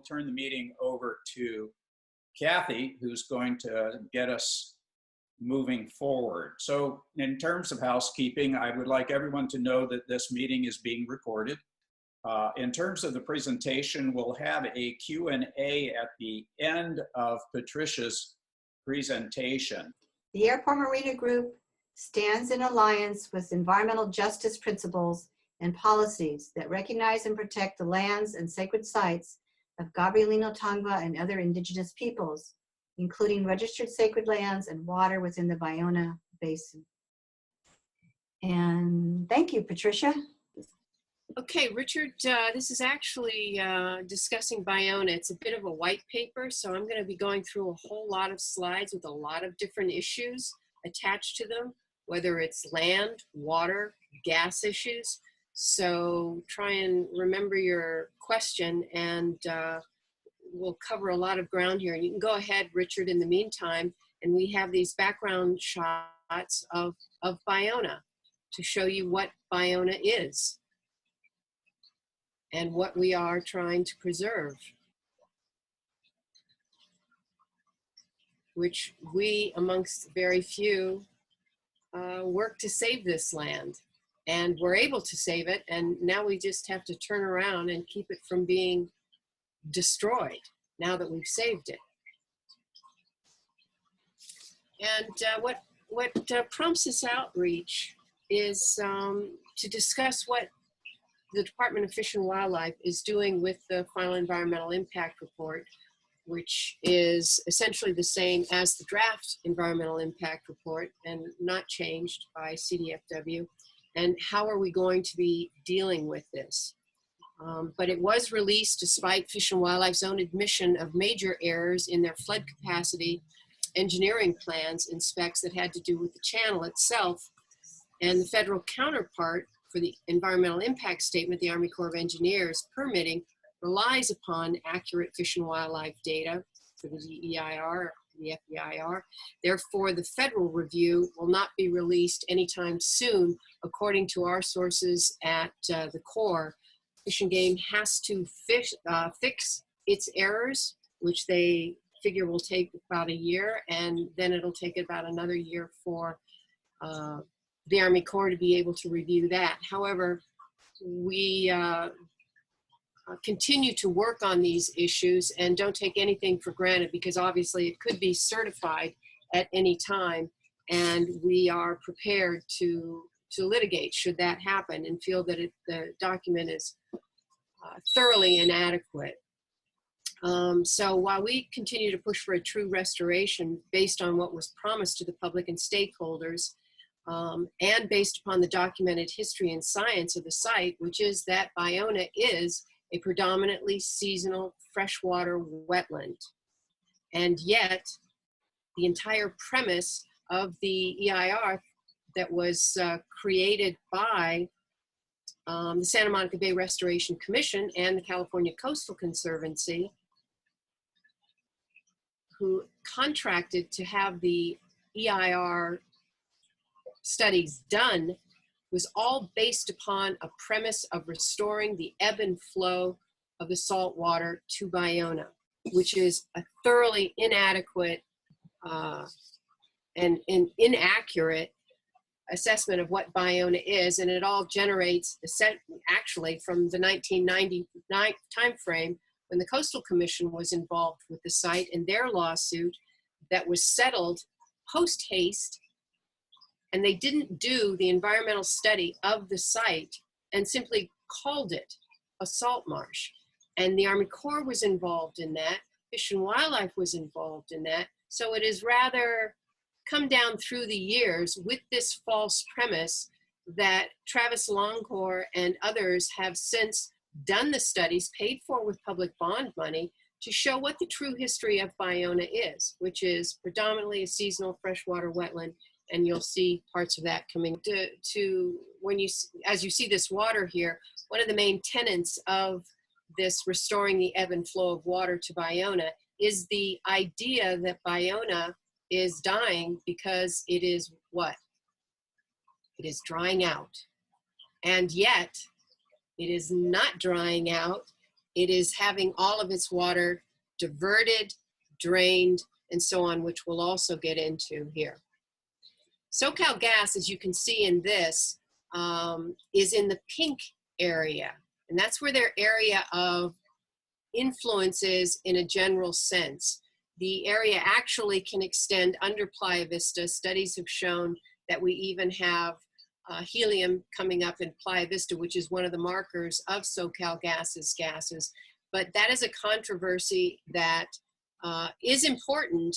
turn the meeting over to Kathy, who's going to get us moving forward. So in terms of housekeeping, I would like everyone to know that this meeting is being recorded. In terms of the presentation, we'll have a Q&A at the end of Patricia's presentation. The Airport Marina Group stands in alliance with environmental justice principles and policies that recognize and protect the lands and sacred sites of Gabrielino Tongva and other indigenous peoples, including registered sacred lands and water within the Ballona Basin. And thank you, Patricia. Okay, Richard, this is actually discussing Ballona. It's a bit of a white paper, so I'm going to be going through a whole lot of slides with a lot of different issues attached to them, whether it's land, water, gas issues. So try and remember your question, and we'll cover a lot of ground here. And you can go ahead, Richard, in the meantime, and we have these background shots of Ballona to show you what Ballona is and what we are trying to preserve, which we, amongst very few, work to save this land. And we're able to save it, and now we just have to turn around and keep it from being destroyed now that we've saved it. And what prompts this outreach is to discuss what the Department of Fish and Wildlife is doing with the final environmental impact report, which is essentially the same as the draft environmental impact report and not changed by CDFW. And how are we going to be dealing with this? But it was released despite Fish and Wildlife's own admission of major errors in their flood capacity engineering plans and specs that had to do with the channel itself. And the federal counterpart for the environmental impact statement, the Army Corps of Engineers permitting, relies upon accurate Fish and Wildlife data for the DEIR, the FEIR. Therefore, the federal review will not be released anytime soon, according to our sources at the Corps. Fish and Game has to fix its errors, which they figure will take about a year, and then it'll take about another year for the Army Corps to be able to review that. However, we continue to work on these issues and don't take anything for granted, because obviously it could be certified at any time, and we are prepared to litigate should that happen and feel that the document is thoroughly inadequate. So while we continue to push for a true restoration based on what was promised to the public and stakeholders, and based upon the documented history and science of the site, which is that Ballona is a predominantly seasonal freshwater wetland. And yet, the entire premise of the EIR that was created by the Santa Monica Bay Restoration Commission and the California Coastal Conservancy, who contracted to have the EIR studies done, was all based upon a premise of restoring the ebb and flow of the salt water to Ballona, which is a thoroughly inadequate and inaccurate assessment of what Ballona is, and it all generates actually from the 1999 timeframe when the Coastal Commission was involved with the site and their lawsuit that was settled post haste. And they didn't do the environmental study of the site and simply called it a salt marsh. And the Army Corps was involved in that. Fish and Wildlife was involved in that. So it has rather come down through the years with this false premise that Travis Longcore and others have since done the studies paid for with public bond money to show what the true history of Ballona is, which is predominantly a seasonal freshwater wetland. And you'll see parts of that coming to when you, as you see this water here, one of the main tenets of this restoring the ebb and flow of water to Ballona is the idea that Ballona is dying because it is what? It is drying out. And yet, it is not drying out. it is having all of its water diverted, drained, and so on, which we'll also get into here. SoCalGas, as you can see in this, is in the pink area, and that's where their area of influence is in a general sense. The area actually can extend under Playa Vista. Studies have shown that we even have helium coming up in Playa Vista, which is one of the markers of SoCalGas's gases. But that is a controversy that is important.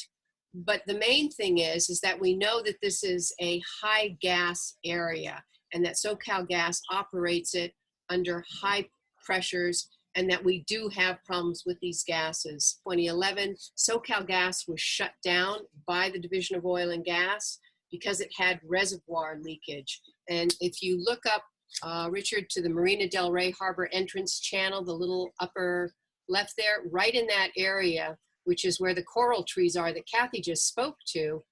But the main thing is that we know that this is a high gas area and that SoCalGas operates it under high pressures, and that we do have problems with these gases. 2011, SoCalGas was shut down by the Division of Oil and Gas because it had reservoir leakage. And if you look up, Richard, to the Marina del Rey Harbor entrance channel, the little upper left there, right in that area, which is where the coral trees are that Kathy just spoke to,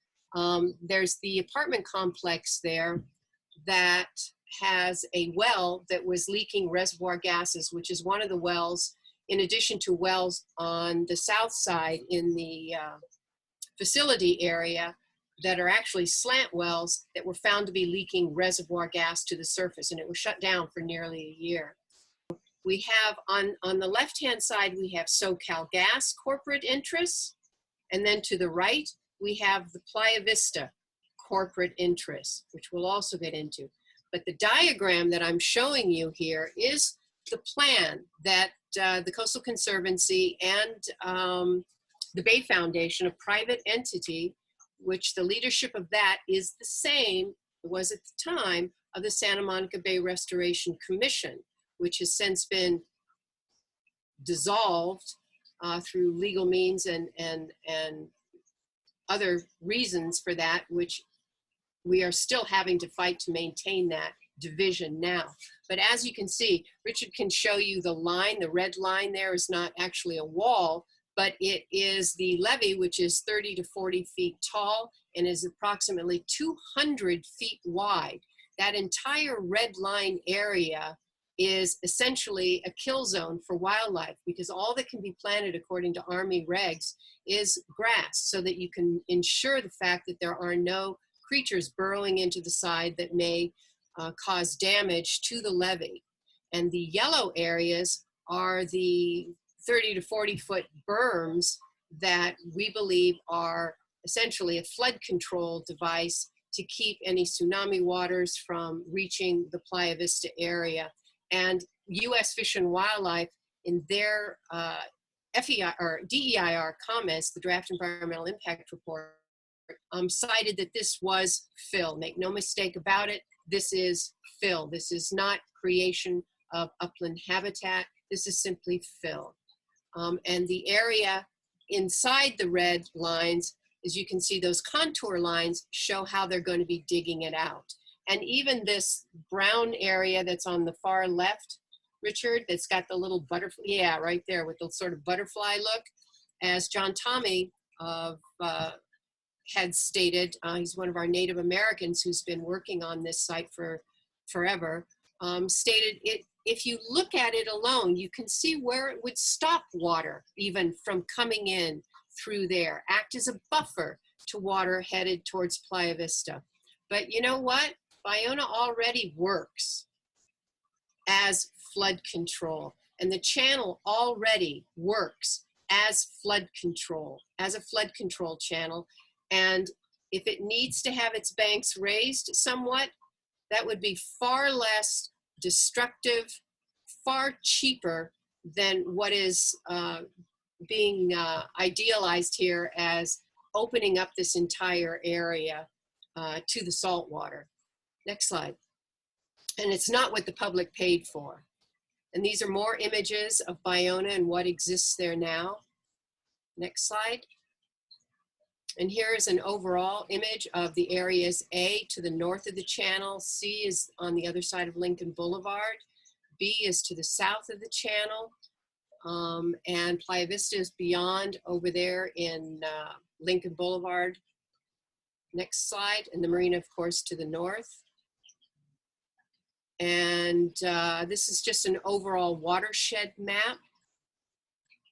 there's the apartment complex there that has a well that was leaking reservoir gases, which is one of the wells, in addition to wells on the south side in the facility area that are actually slant wells that were found to be leaking reservoir gas to the surface, and it was shut down for nearly a year. We have on the left-hand side, we have SoCalGas corporate interests, and then to the right, we have the Playa Vista corporate interests, which we'll also get into. But the diagram that I'm showing you here is the plan that the Coastal Conservancy and the Bay Foundation, a private entity, which the leadership of that is the same, it was at the time, of the Santa Monica Bay Restoration Commission, which has since been dissolved through legal means and other reasons for that, which we are still having to fight to maintain that division now. But as you can see, Richard can show you the line. The red line there is not actually a wall, but it is the levee, which is 30 to 40 feet tall and is approximately 200 feet wide. That entire red line area is essentially a kill zone for wildlife, because all that can be planted according to Army regs is grass, so that you can ensure the fact that there are no creatures burrowing into the side that may cause damage to the levee. And the yellow areas are the 30 to 40 foot berms that we believe are essentially a flood control device to keep any tsunami waters from reaching the Playa Vista area. And U.S. Fish and Wildlife, in their FEI or DEIR comments, the Draft Environmental Impact Report, cited that this was fill. Make no mistake about it, this is fill. This is not creation of upland habitat. This is simply fill. And the area inside the red lines, as you can see, those contour lines show how they're going to be digging it out. And even this brown area that's on the far left, Richard, that's got the little butterfly, yeah, right there with the sort of butterfly look, as John Tommy had stated, he's one of our Native Americans who's been working on this site for forever, stated it, if you look at it alone, you can see where it would stop water even from coming in through there, act as a buffer to water headed towards Playa Vista. But you know what? Ballona already works as flood control, and the channel already works as flood control, as a flood control channel. And if it needs to have its banks raised somewhat, that would be far less destructive, far cheaper than what is being idealized here as opening up this entire area to the salt water. Next slide. And it's not what the public paid for. And these are more images of Ballona and what exists there now. Next slide. And here is an overall image of the areas A to the north of the channel, C is on the other side of Lincoln Boulevard, B is to the south of the channel, and Playa Vista is beyond over there in Lincoln Boulevard. Next slide, and the marina, of course, to the north. And this is just an overall watershed map.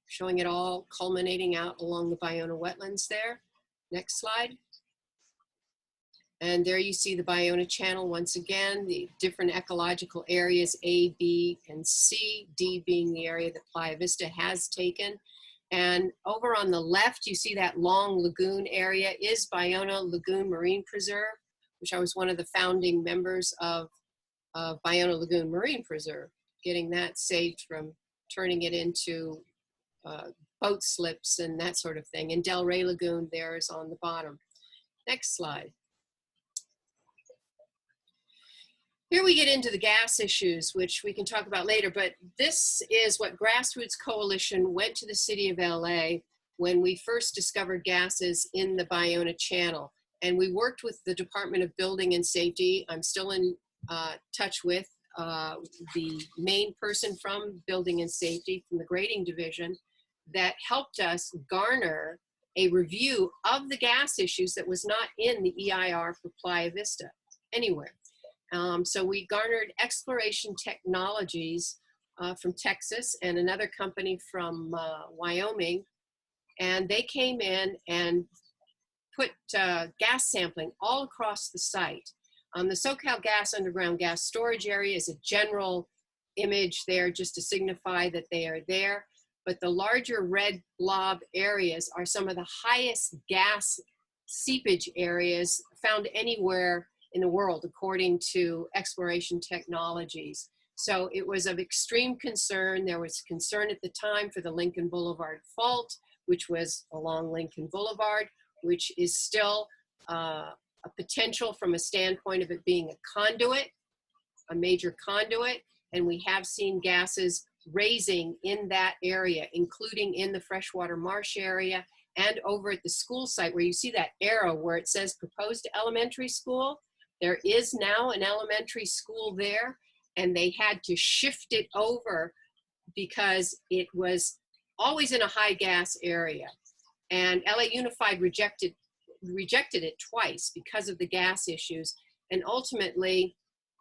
showing it all culminating out along the Ballona wetlands there. Next slide. And there you see the Ballona Channel once again, the different ecological areas, A, B, and C, D being the area that Playa Vista has taken. And over on the left, you see that long lagoon area is Ballona Lagoon Marine Preserve, which I was one of the founding members of Ballona Lagoon Marine Preserve, getting that saved from turning it into boat slips and that sort of thing. And Del Rey Lagoon there is on the bottom. Next slide. Here we get into the gas issues, which we can talk about later, but this is what Grassroots Coalition went to the city of LA when we first discovered gases in the Ballona Channel. And we worked with the Department of Building and Safety. I'm still in touch with the main person from Building and Safety from the grading division that helped us garner a review of the gas issues that was not in the EIR for Playa Vista anywhere. So we garnered Exploration Technologies from Texas and another company from Wyoming, and they came in and put gas sampling all across the site. The SoCal Gas underground gas storage area is a general image there just to signify that they are there, but the larger red blob areas are some of the highest gas seepage areas found anywhere in the world, according to Exploration Technologies. So it was of extreme concern. There was concern at the time for the Lincoln Boulevard fault, which was along Lincoln Boulevard, which is still a potential from a standpoint of it being a conduit, a major conduit. And we have seen gases raising in that area, including in the freshwater marsh area and over at the school site where you see that arrow where it says proposed elementary school. There is now an elementary school there, and they had to shift it over because it was always in a high gas area. And LA Unified rejected it twice because of the gas issues, and ultimately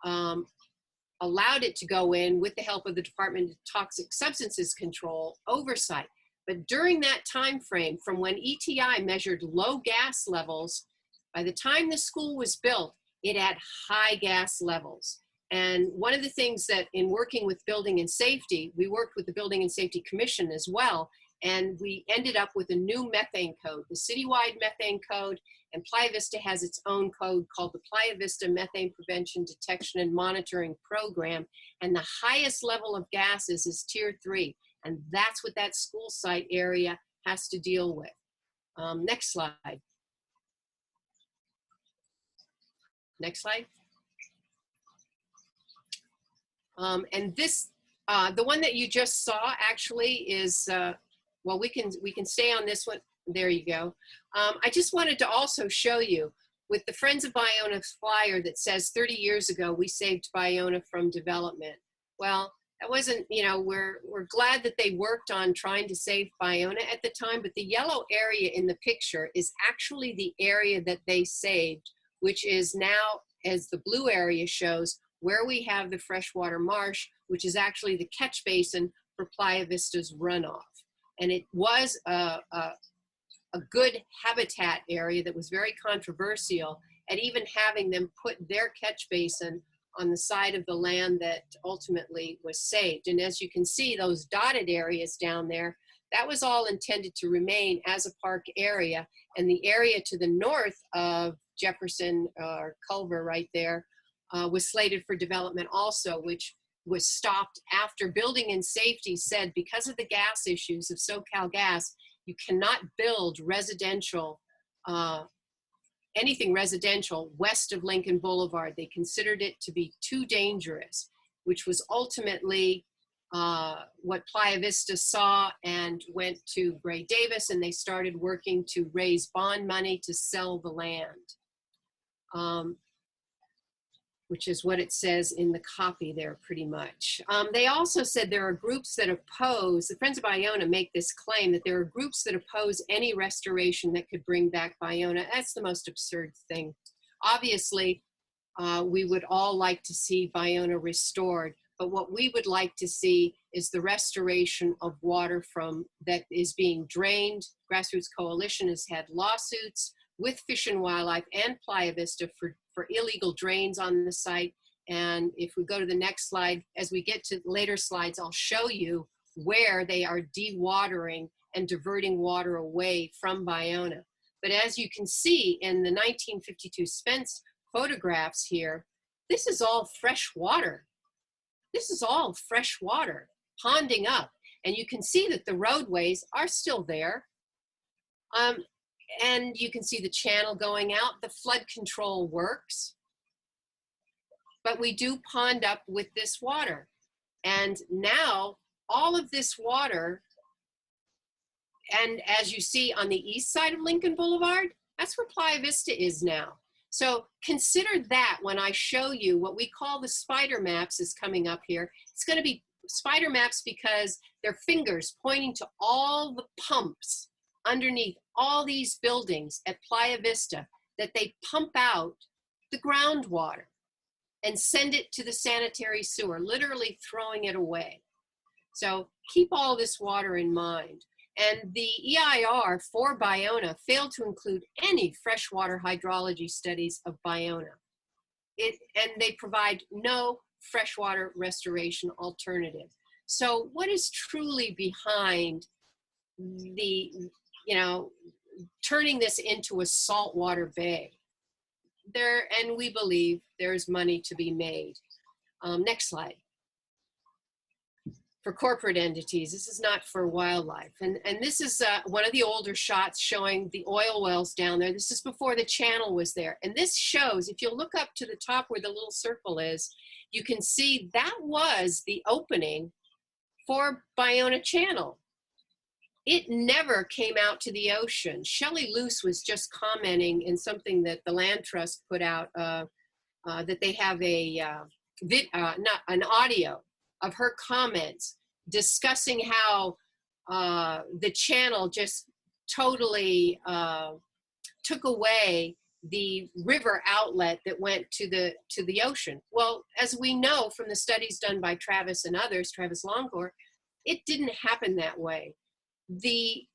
allowed it to go in with the help of the Department of Toxic Substances Control oversight. But during that time frame, from when ETI measured low gas levels, by the time the school was built, it had high gas levels. And one of the things that in working with Building and Safety, we worked with the Building and Safety Commission as well, and we ended up with a new methane code, the citywide methane code, and Playa Vista has its own code called the Playa Vista Methane Prevention, Detection, and Monitoring Program. And the highest level of gases is Tier 3, and that's what that school site area has to deal with. Next slide. Next slide. And this, the one that you just saw actually is, well, we can stay on this one. There you go. I just wanted to also show you with the Friends of Ballona flyer that says 30 years ago, we saved Ballona from development. Well, that wasn't, you know, we're glad that they worked on trying to save Ballona at the time, but the yellow area in the picture is actually the area that they saved, which is now, as the blue area shows, where we have the freshwater marsh, which is actually the catch basin for Playa Vista's runoff. And it was a good habitat area that was very controversial at even having them put their catch basin on the side of the land that ultimately was saved. And as you can see, those dotted areas down there, that was all intended to remain as a park area. And the area to the north of Jefferson or Culver right there was slated for development also, which was stopped after Building and Safety said because of the gas issues of SoCal Gas, you cannot build residential, anything residential west of Lincoln Boulevard. They considered it to be too dangerous, which was ultimately what Playa Vista saw and went to Gray Davis, and they started working to raise bond money to sell the land, which is what it says in the copy there pretty much. They also said there are groups that oppose, the Friends of Ballona make this claim that there are groups that oppose any restoration that could bring back Ballona. That's the most absurd thing. Obviously, we would all like to see Ballona restored, but what we would like to see is the restoration of water from that is being drained. Grassroots Coalition has had lawsuits with Fish and Wildlife and Playa Vista for illegal drains on the site. And if we go to the next slide, as we get to later slides, I'll show you where they are dewatering and diverting water away from Ballona. But as you can see in the 1952 Spence photographs here, this is all fresh water. This is all fresh water ponding up. And you can see that the roadways are still there. And you can see the channel going out. The flood control works. But we do pond up with this water. And now all of this water, and as you see on the east side of Lincoln Boulevard, that's where Playa Vista is now. So consider that when I show you what we call the spider maps is coming up here. It's going to be spider maps because they're fingers pointing to all the pumps underneath all these buildings at Playa Vista that they pump out the groundwater and send it to the sanitary sewer, literally throwing it away. So keep all this water in mind. And the EIR for Ballona failed to include any freshwater hydrology studies of Ballona. And they provide no freshwater restoration alternative. So what is truly behind the, turning this into a saltwater bay? And we believe there's money to be made. Next slide. For corporate entities, this is not for wildlife. And this is one of the older shots showing the oil wells down there. This is before the channel was there. And this shows, if you look up to the top where the little circle is, you can see that was the opening for Ballona Channel. It never came out to the ocean. Shelley Luce was just commenting in something that the Land Trust put out, that they have an audio of her comments discussing how the channel just totally took away the river outlet that went to the ocean. Well, as we know from the studies done by Travis and others, Travis Longcore, it didn't happen that way. The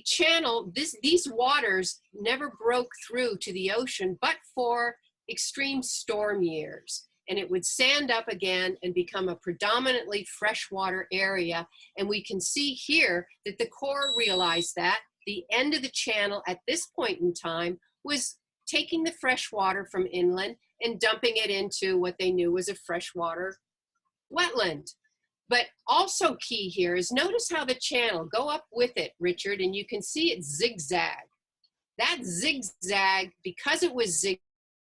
channel, these waters never broke through to the ocean but for extreme storm years. And it would sand up again and become a predominantly freshwater area. And we can see here that the Corps realized that the end of the channel at this point in time was taking the fresh water from inland and dumping it into what they knew was a freshwater wetland. But also key here is notice how the channel, go up with it, Richard, and you can see it zigzag. That zigzag, because it was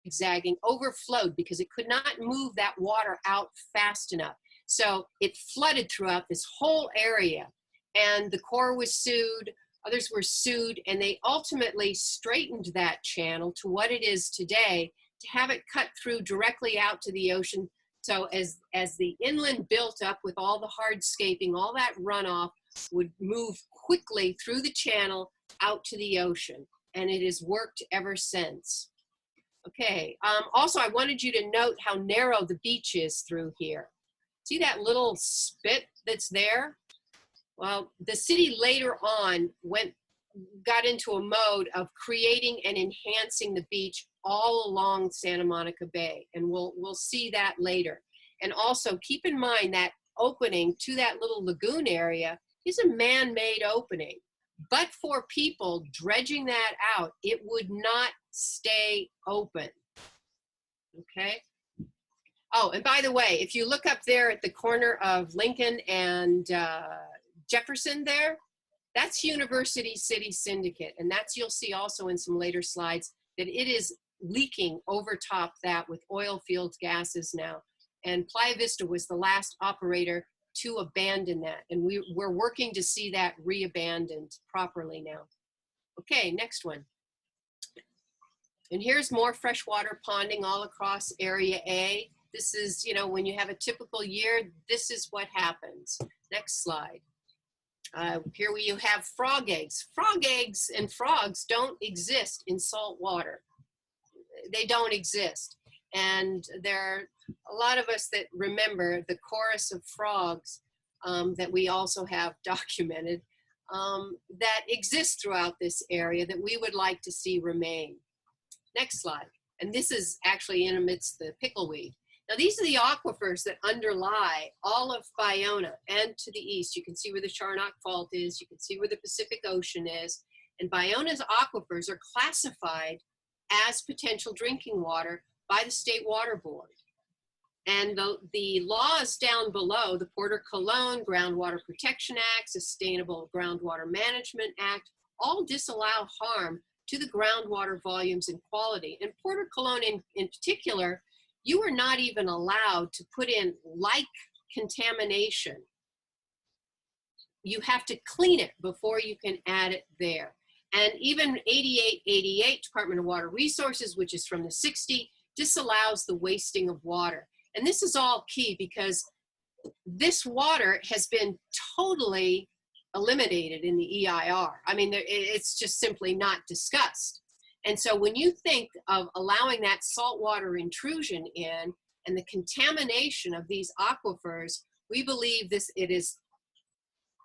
zigzagging, overflowed because it could not move that water out fast enough. So it flooded throughout this whole area. And the Corps was sued, others were sued, and they ultimately straightened that channel to what it is today to have it cut through directly out to the ocean. So as the inland built up with all the hardscaping, all that runoff would move quickly through the channel out to the ocean. And it has worked ever since. Okay, also I wanted you to note how narrow the beach is through here. See that little spit that's there? Well, the city later on got into a mode of creating and enhancing the beach all along Santa Monica Bay, and we'll see that later. And also keep in mind that opening to that little lagoon area is a man-made opening. But for people dredging that out, it would not stay open. Okay? Oh, and by the way, if you look up there at the corner of Lincoln and Jefferson there, that's University City Syndicate. And you'll see also in some later slides that it is leaking over top that with oil fields gases now. And Playa Vista was the last operator to abandon that. And we're working to see that re-abandoned properly now. Okay, next one. And here's more freshwater ponding all across Area A. This is, when you have a typical year, this is what happens. Next slide. Here you have frog eggs. Frog eggs and frogs don't exist in salt water. They don't exist. And there are a lot of us that remember the chorus of frogs that we also have documented that exist throughout this area that we would like to see remain. Next slide. And this is actually in amidst the pickleweed. Now these are the aquifers that underlie all of Ballona and to the east. You can see where the Charnock Fault is. You can see where the Pacific Ocean is. And Ballona's aquifers are classified as potential drinking water by the State Water Board. And the laws down below, the Porter-Cologne Groundwater Protection Act, Sustainable Groundwater Management Act, all disallow harm to the groundwater volumes and quality. And Porter-Cologne in particular, you are not even allowed to put in like contamination. You have to clean it before you can add it there. And even 8888, Department of Water Resources, which is from the 60s, disallows the wasting of water. And this is all key because this water has been totally eliminated in the EIR. I mean, it's just simply not discussed. And so when you think of allowing that saltwater intrusion in and the contamination of these aquifers, we believe it is,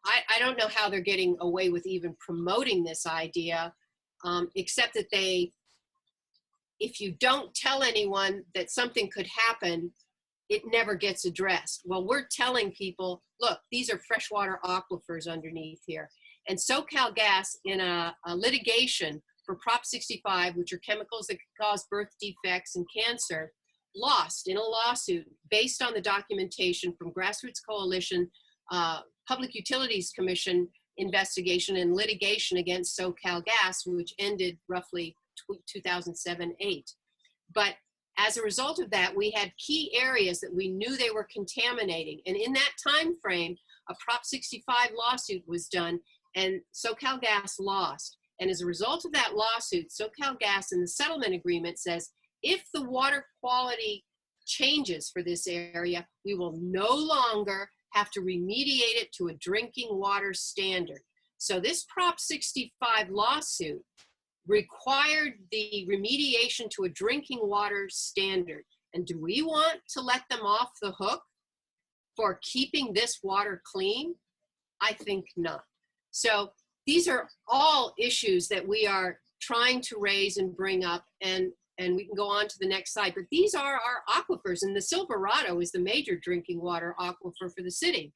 I don't know how they're getting away with even promoting this idea, except that if you don't tell anyone that something could happen, it never gets addressed. Well, we're telling people, look, these are freshwater aquifers underneath here. And SoCalGas, in a litigation for Prop 65, which are chemicals that could cause birth defects and cancer, lost in a lawsuit based on the documentation from Grassroots Coalition, Public Utilities Commission investigation and litigation against SoCalGas, which ended roughly 2007-8. But as a result of that, we had key areas that we knew they were contaminating. And in that time frame, a Prop 65 lawsuit was done and SoCalGas lost. And as a result of that lawsuit, SoCalGas in the settlement agreement says, if the water quality changes for this area, we will no longer have to remediate it to a drinking water standard. So this Prop 65 lawsuit required the remediation to a drinking water standard. And do we want to let them off the hook for keeping this water clean? I think not. So these are all issues that we are trying to raise and bring up, and we can go on to the next slide. But these are our aquifers, and the Silverado is the major drinking water aquifer for the city,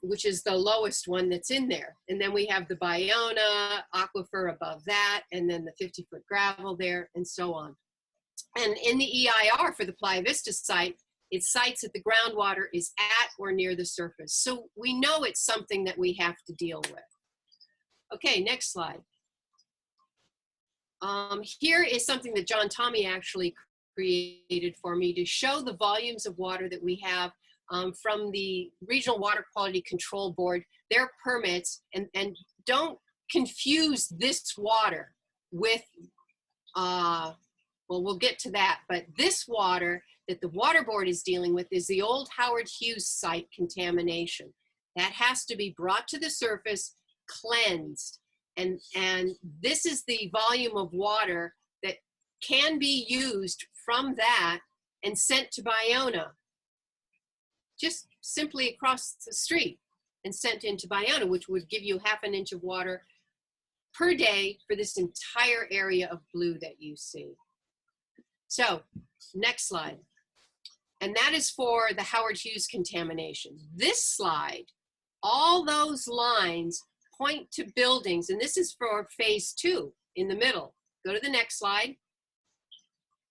which is the lowest one that's in there. And then we have the Ballona aquifer above that, and then the 50-foot gravel there, and so on. And in the EIR for the Playa Vista site, it cites that the groundwater is at or near the surface. So we know it's something that we have to deal with. Okay, next slide. Here is something that John Tommy actually created for me to show the volumes of water that we have from the Regional Water Quality Control Board, their permits, and don't confuse this water with, well, we'll get to that, but this water that the Water Board is dealing with is the old Howard Hughes site contamination. That has to be brought to the surface, cleansed, and this is the volume of water that can be used from that and sent to Ballona, just simply across the street and sent into Ballona, which would give you ½ an inch of water per day for this entire area of blue that you see. So, next slide. And that is for the Howard Hughes contamination. This slide, all those lines point to buildings, and this is for phase 2 in the middle. Go to the next slide.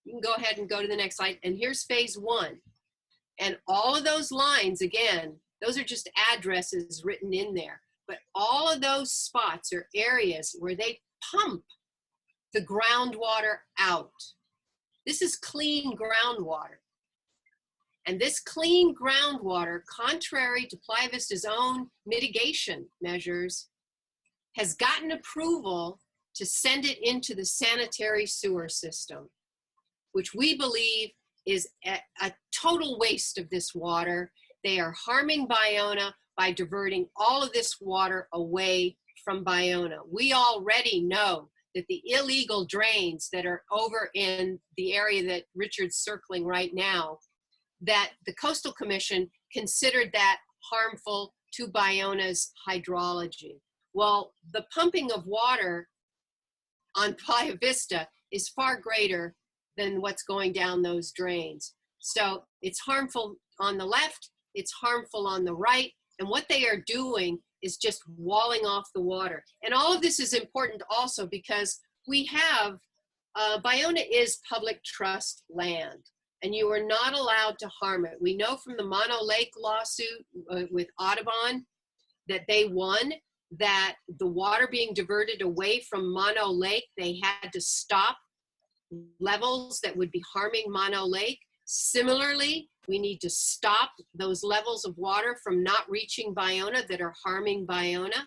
You can go ahead and go to the next slide. And here's phase 1. And all of those lines, again, those are just addresses written in there. But all of those spots are areas where they pump the groundwater out. This is clean groundwater. And this clean groundwater, contrary to Playa Vista's own mitigation measures, has gotten approval to send it into the sanitary sewer system, which we believe is a total waste of this water. They are harming Ballona by diverting all of this water away from Ballona. We already know that the illegal drains that are over in the area that Richard's circling right now that the Coastal Commission considered that harmful to Ballona's hydrology. Well, the pumping of water on Playa Vista is far greater than what's going down those drains. So it's harmful on the left, it's harmful on the right, and what they are doing is just walling off the water. And all of this is important also because we have, Ballona is public trust land, and you are not allowed to harm it. We know from the Mono Lake lawsuit with Audubon that they won, that the water being diverted away from Mono Lake, they had to stop levels that would be harming Mono Lake. Similarly, we need to stop those levels of water from not reaching Ballona that are harming Ballona.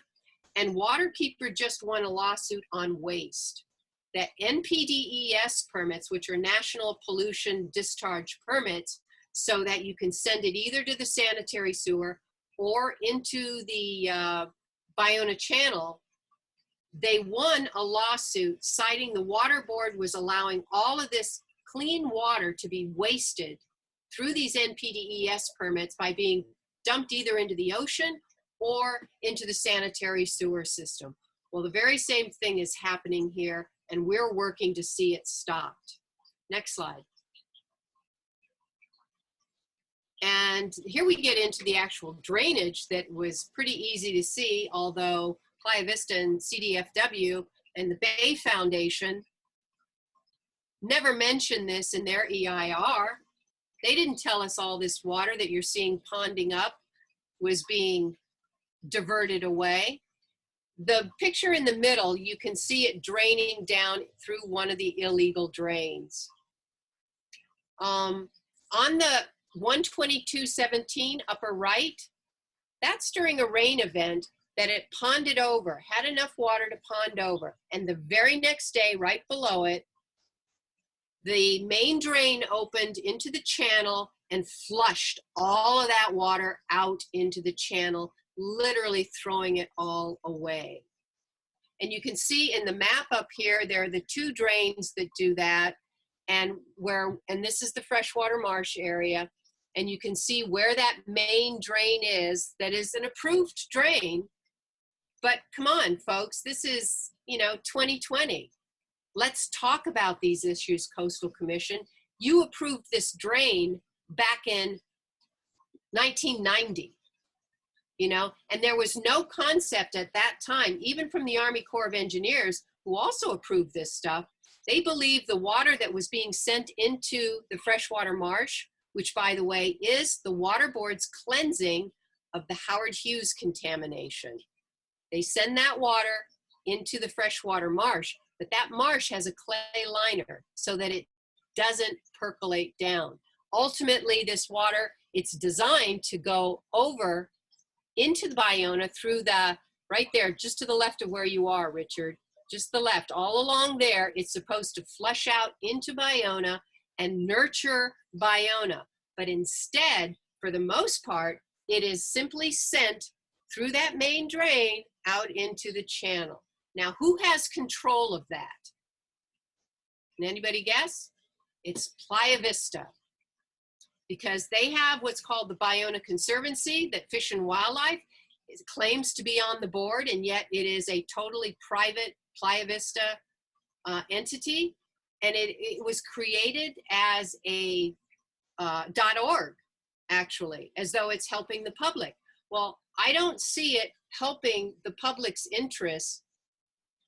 And Waterkeeper just won a lawsuit on waste. That NPDES permits, which are National Pollution Discharge Permits, so that you can send it either to the sanitary sewer or into the Ballona Channel, they won a lawsuit citing the water board was allowing all of this clean water to be wasted through these NPDES permits by being dumped either into the ocean or into the sanitary sewer system. Well, the very same thing is happening here, and we're working to see it stopped. Next slide. And here we get into the actual drainage that was pretty easy to see, although Playa Vista and CDFW and the Bay Foundation never mentioned this in their EIR. They didn't tell us all this water that you're seeing ponding up was being diverted away. The picture in the middle, you can see it draining down through one of the illegal drains. On the 12217 upper right, that's during a rain event that it ponded over, had enough water to pond over. And the very next day, right below it, the main drain opened into the channel and flushed all of that water out into the channel, literally throwing it all away. And you can see in the map up here, there are the two drains that do that, and this is the freshwater marsh area. And you can see where that main drain is, that is an approved drain. But come on, folks, this is, 2020. Let's talk about these issues, Coastal Commission. You approved this drain back in 1990, and there was no concept at that time, even from the Army Corps of Engineers, who also approved this stuff. They believed the water that was being sent into the freshwater marsh, which, by the way, is the water board's cleansing of the Howard Hughes contamination. They send that water into the freshwater marsh, but that marsh has a clay liner so that it doesn't percolate down. Ultimately, this water, it's designed to go over into the Ballona through the, right there, just to the left of where you are, Richard, just the left, all along there. It's supposed to flush out into Ballona and nurture Ballona. But instead, for the most part, it is simply sent through that main drain out into the channel. Now, who has control of that? Can anybody guess? It's Playa Vista, because they have what's called the Ballona Conservancy that Fish and Wildlife claims to be on the board, and yet it is a totally private Playa Vista entity. And it was created as a .org, actually, as though it's helping the public. Well, I don't see it helping the public's interests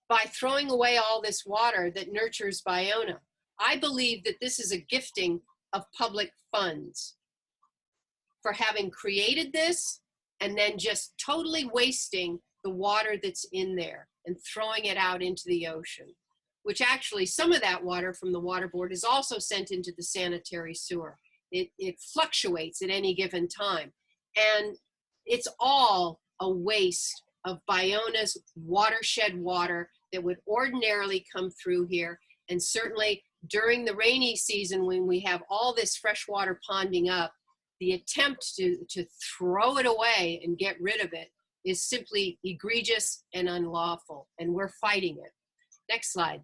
by throwing away all this water that nurtures Ballona. I believe that this is a gifting of public funds for having created this and then just totally wasting the water that's in there and throwing it out into the ocean, which actually some of that water from the water board is also sent into the sanitary sewer. It fluctuates at any given time. And it's all a waste of Ballona's watershed water that would ordinarily come through here. And certainly during the rainy season, when we have all this fresh water ponding up, the attempt to throw it away and get rid of it is simply egregious and unlawful, and we're fighting it. Next slide.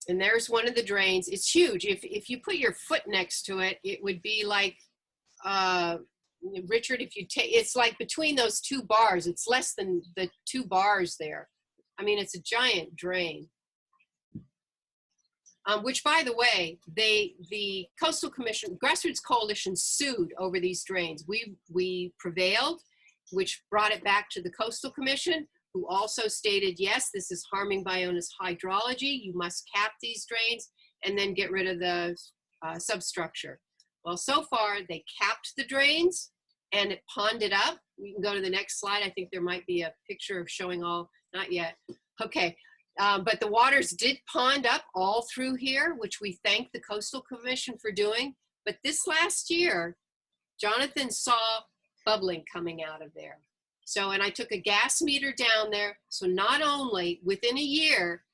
And there's one of the drains. It's huge. If you put your foot next to it, it would be like, Richard, if you take, it's like between those two bars, it's less than the 2 bars there. I mean, it's a giant drain. Which, by the way, the Coastal Commission, Grassroots Coalition sued over these drains. We prevailed, which brought it back to the Coastal Commission, who also stated, yes, this is harming Ballona's hydrology. You must cap these drains and then get rid of the substructure. Well, so far, they capped the drains and it ponded up. We can go to the next slide. I think there might be a picture of showing all, not yet. Okay. But the waters did pond up all through here, which we thank the Coastal Commission for doing. But this last year, Jonathan saw bubbling coming out of there. So, and I took a gas meter down there. So not only within a year,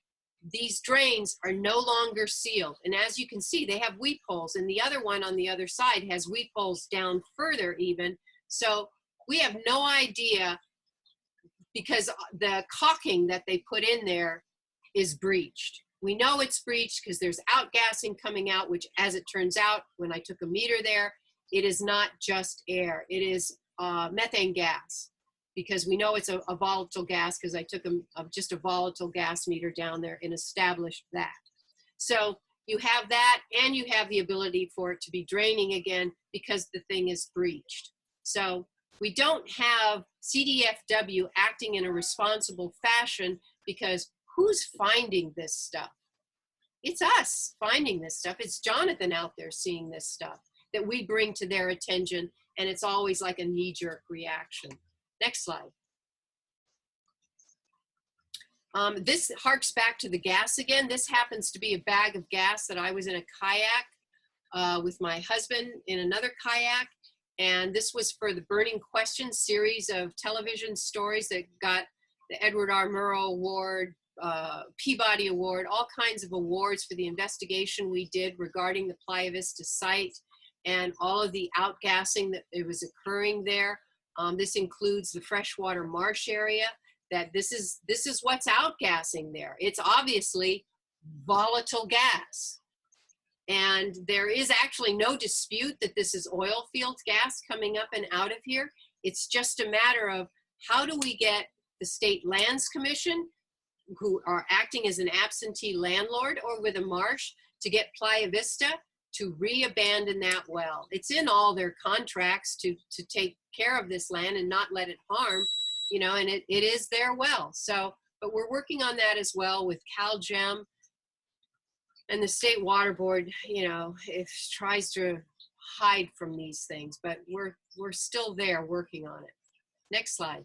these drains are no longer sealed. And as you can see, they have weep holes, and the other one on the other side has weep holes down further even. So we have no idea, because the caulking that they put in there is breached. We know it's breached because there's outgassing coming out, which, as it turns out, when I took a meter there, it is not just air. It is methane gas, because we know it's a volatile gas, because I took just a volatile gas meter down there and established that. So you have that, and you have the ability for it to be draining again because the thing is breached. So we don't have CDFW acting in a responsible fashion, because who's finding this stuff? It's us finding this stuff. It's Jonathan out there seeing this stuff that we bring to their attention, and it's always like a knee-jerk reaction. Next slide. This harks back to the gas again. This happens to be a bag of gas that I was in a kayak with my husband in another kayak. And this was for the Burning Questions series of television stories that got the Edward R. Murrow Award, Peabody Award, all kinds of awards for the investigation we did regarding the Playa Vista site and all of the outgassing that it was occurring there. This includes the freshwater marsh area. That this is what's outgassing there. It's obviously volatile gas. And there is actually no dispute that this is oil field gas coming up and out of here. It's just a matter of how do we get the State Lands Commission, who are acting as an absentee landlord or with a marsh, to get Playa Vista to re-abandon that well. It's in all their contracts to take care of this land and not let it harm, you know, and it is their well. So, but we're working on that as well with CalGEM. And the State Water Board, you know, it tries to hide from these things, but we're still there working on it. Next slide.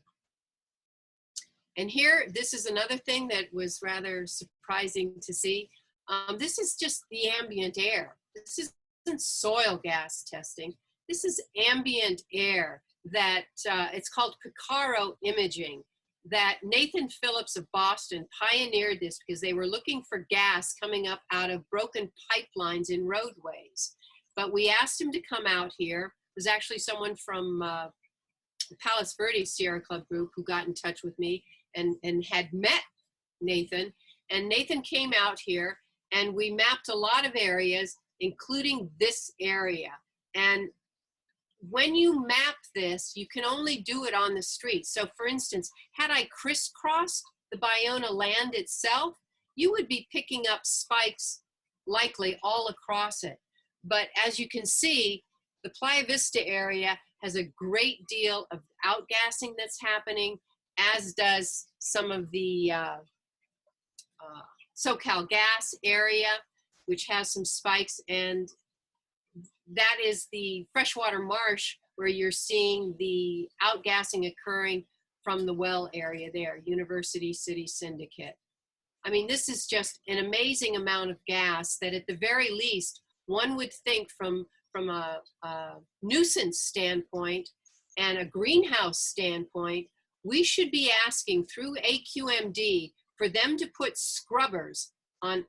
And here, this is another thing that was rather surprising to see. This is just the ambient air. This isn't soil gas testing. This is ambient air that it's called Picaro imaging. That Nathan Phillips of Boston pioneered this because they were looking for gas coming up out of broken pipelines in roadways. But we asked him to come out here. There's actually someone from Palos Verdes Sierra Club group who got in touch with me and had met Nathan. And Nathan came out here and we mapped a lot of areas, including this area. And when you map this, you can only do it on the street. So for instance, had I crisscrossed the Ballona land itself, you would be picking up spikes likely all across it. But as you can see, the Playa Vista area has a great deal of outgassing that's happening, as does some of the SoCal gas area, which has some spikes, and that is the freshwater marsh where you're seeing the outgassing occurring from the well area there, University City Syndicate. I mean, this is just an amazing amount of gas that at the very least, one would think from a nuisance standpoint and a greenhouse standpoint, we should be asking through AQMD for them to put scrubbers on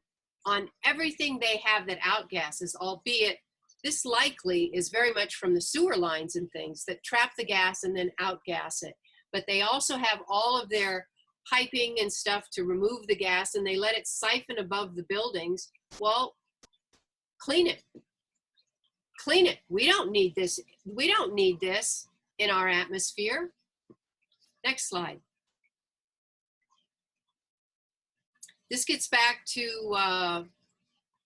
everything they have that outgasses, albeit this likely is very much from the sewer lines and things that trap the gas and then outgas it. But they also have all of their piping and stuff to remove the gas, and they let it siphon above the buildings. Well, clean it. Clean it. We don't need this. We don't need this in our atmosphere. Next slide. This gets back to,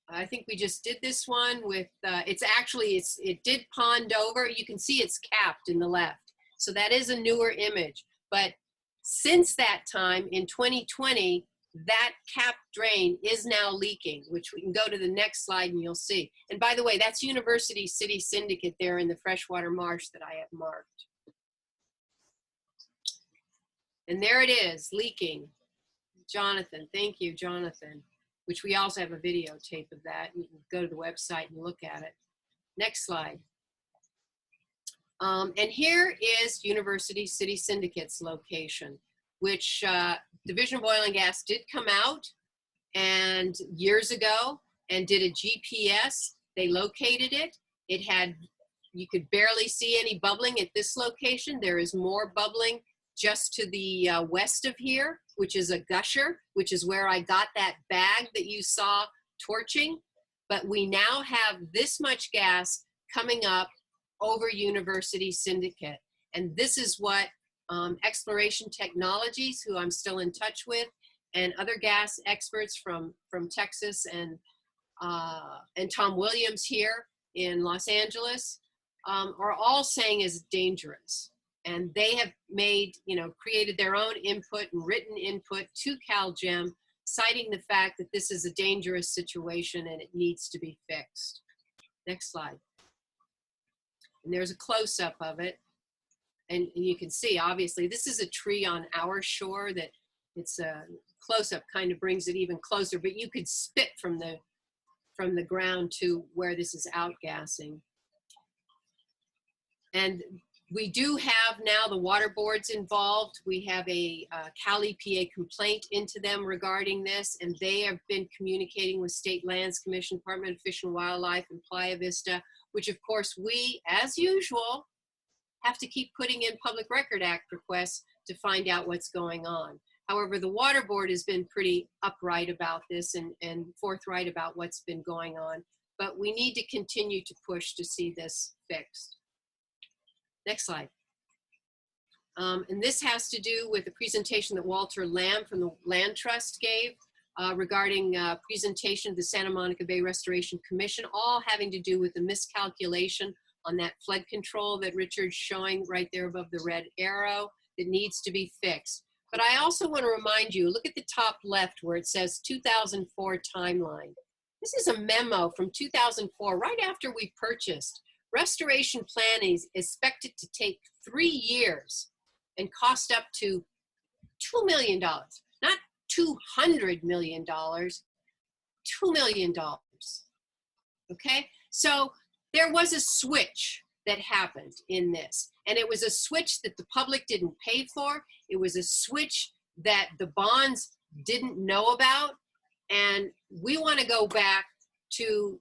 I think we just did this one with, it did pond over. You can see it's capped in the left. So that is a newer image. But since that time, in 2020, that capped drain is now leaking, which we can go to the next slide and you'll see. And by the way, that's University City Syndicate there in the freshwater marsh that I have marked. And there it is, leaking. Jonathan, thank you, Jonathan, which we also have a videotape of that. You can go to the website and look at it. Next slide. And here is University City Syndicate's location, which Division of Oil and Gas did come out and years ago and did a GPS. They located it. It had, you could barely see any bubbling at this location. There is more bubbling just to the west of here, which is a gusher, which is where I got that bag that you saw torching. But we now have this much gas coming up over University Syndicate. And this is what Exploration Technologies, who I'm still in touch with, and other gas experts from Texas and Tom Williams here in Los Angeles are all saying is dangerous. And they have made, created their own input and written input to CalGEM, citing the fact that this is a dangerous situation and it needs to be fixed. Next slide. And there's a close-up of it. And you can see, obviously, this is a tree on our shore that it's a close-up kind of brings it even closer, but you could spit from the ground to where this is outgassing. And we do have now the water boards involved. We have a Cal EPA complaint into them regarding this, and they have been communicating with State Lands Commission, Department of Fish and Wildlife, and Playa Vista, which of course we, as usual, have to keep putting in Public Record Act requests to find out what's going on. However, the water board has been pretty upright about this and forthright about what's been going on, but we need to continue to push to see this fixed. Next slide. And this has to do with the presentation that Walter Lamb from the Land Trust gave regarding presentation of the Santa Monica Bay Restoration Commission, all having to do with the miscalculation on that flood control that Richard's showing right there above the red arrow that needs to be fixed. But I also want to remind you, look at the top left where it says 2004 timeline. This is a memo from 2004, right after we purchased. Restoration planning is expected to take 3 years and cost up to $2 million, not $200 million, $2 million, okay? So there was a switch that happened in this, and it was a switch that the public didn't pay for. It was a switch that the bonds didn't know about, and we want to go back to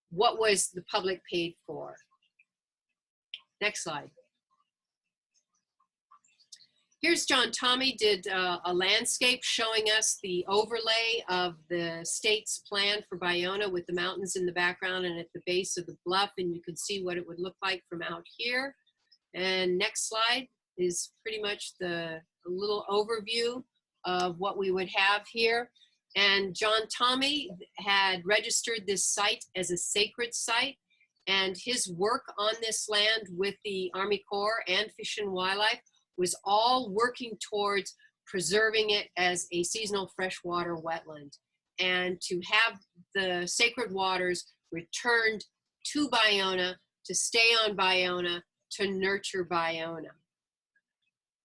what was the public paid for. Next slide. Here's John Tommy did a landscape showing us the overlay of the state's plan for Ballona with the mountains in the background and at the base of the bluff, and you can see what it would look like from out here. And next slide is pretty much a little overview of what we would have here. And John Tommy had registered this site as a sacred site, and his work on this land with the Army Corps and Fish and Wildlife was all working towards preserving it as a seasonal freshwater wetland and to have the sacred waters returned to Ballona, to stay on Ballona, to nurture Ballona.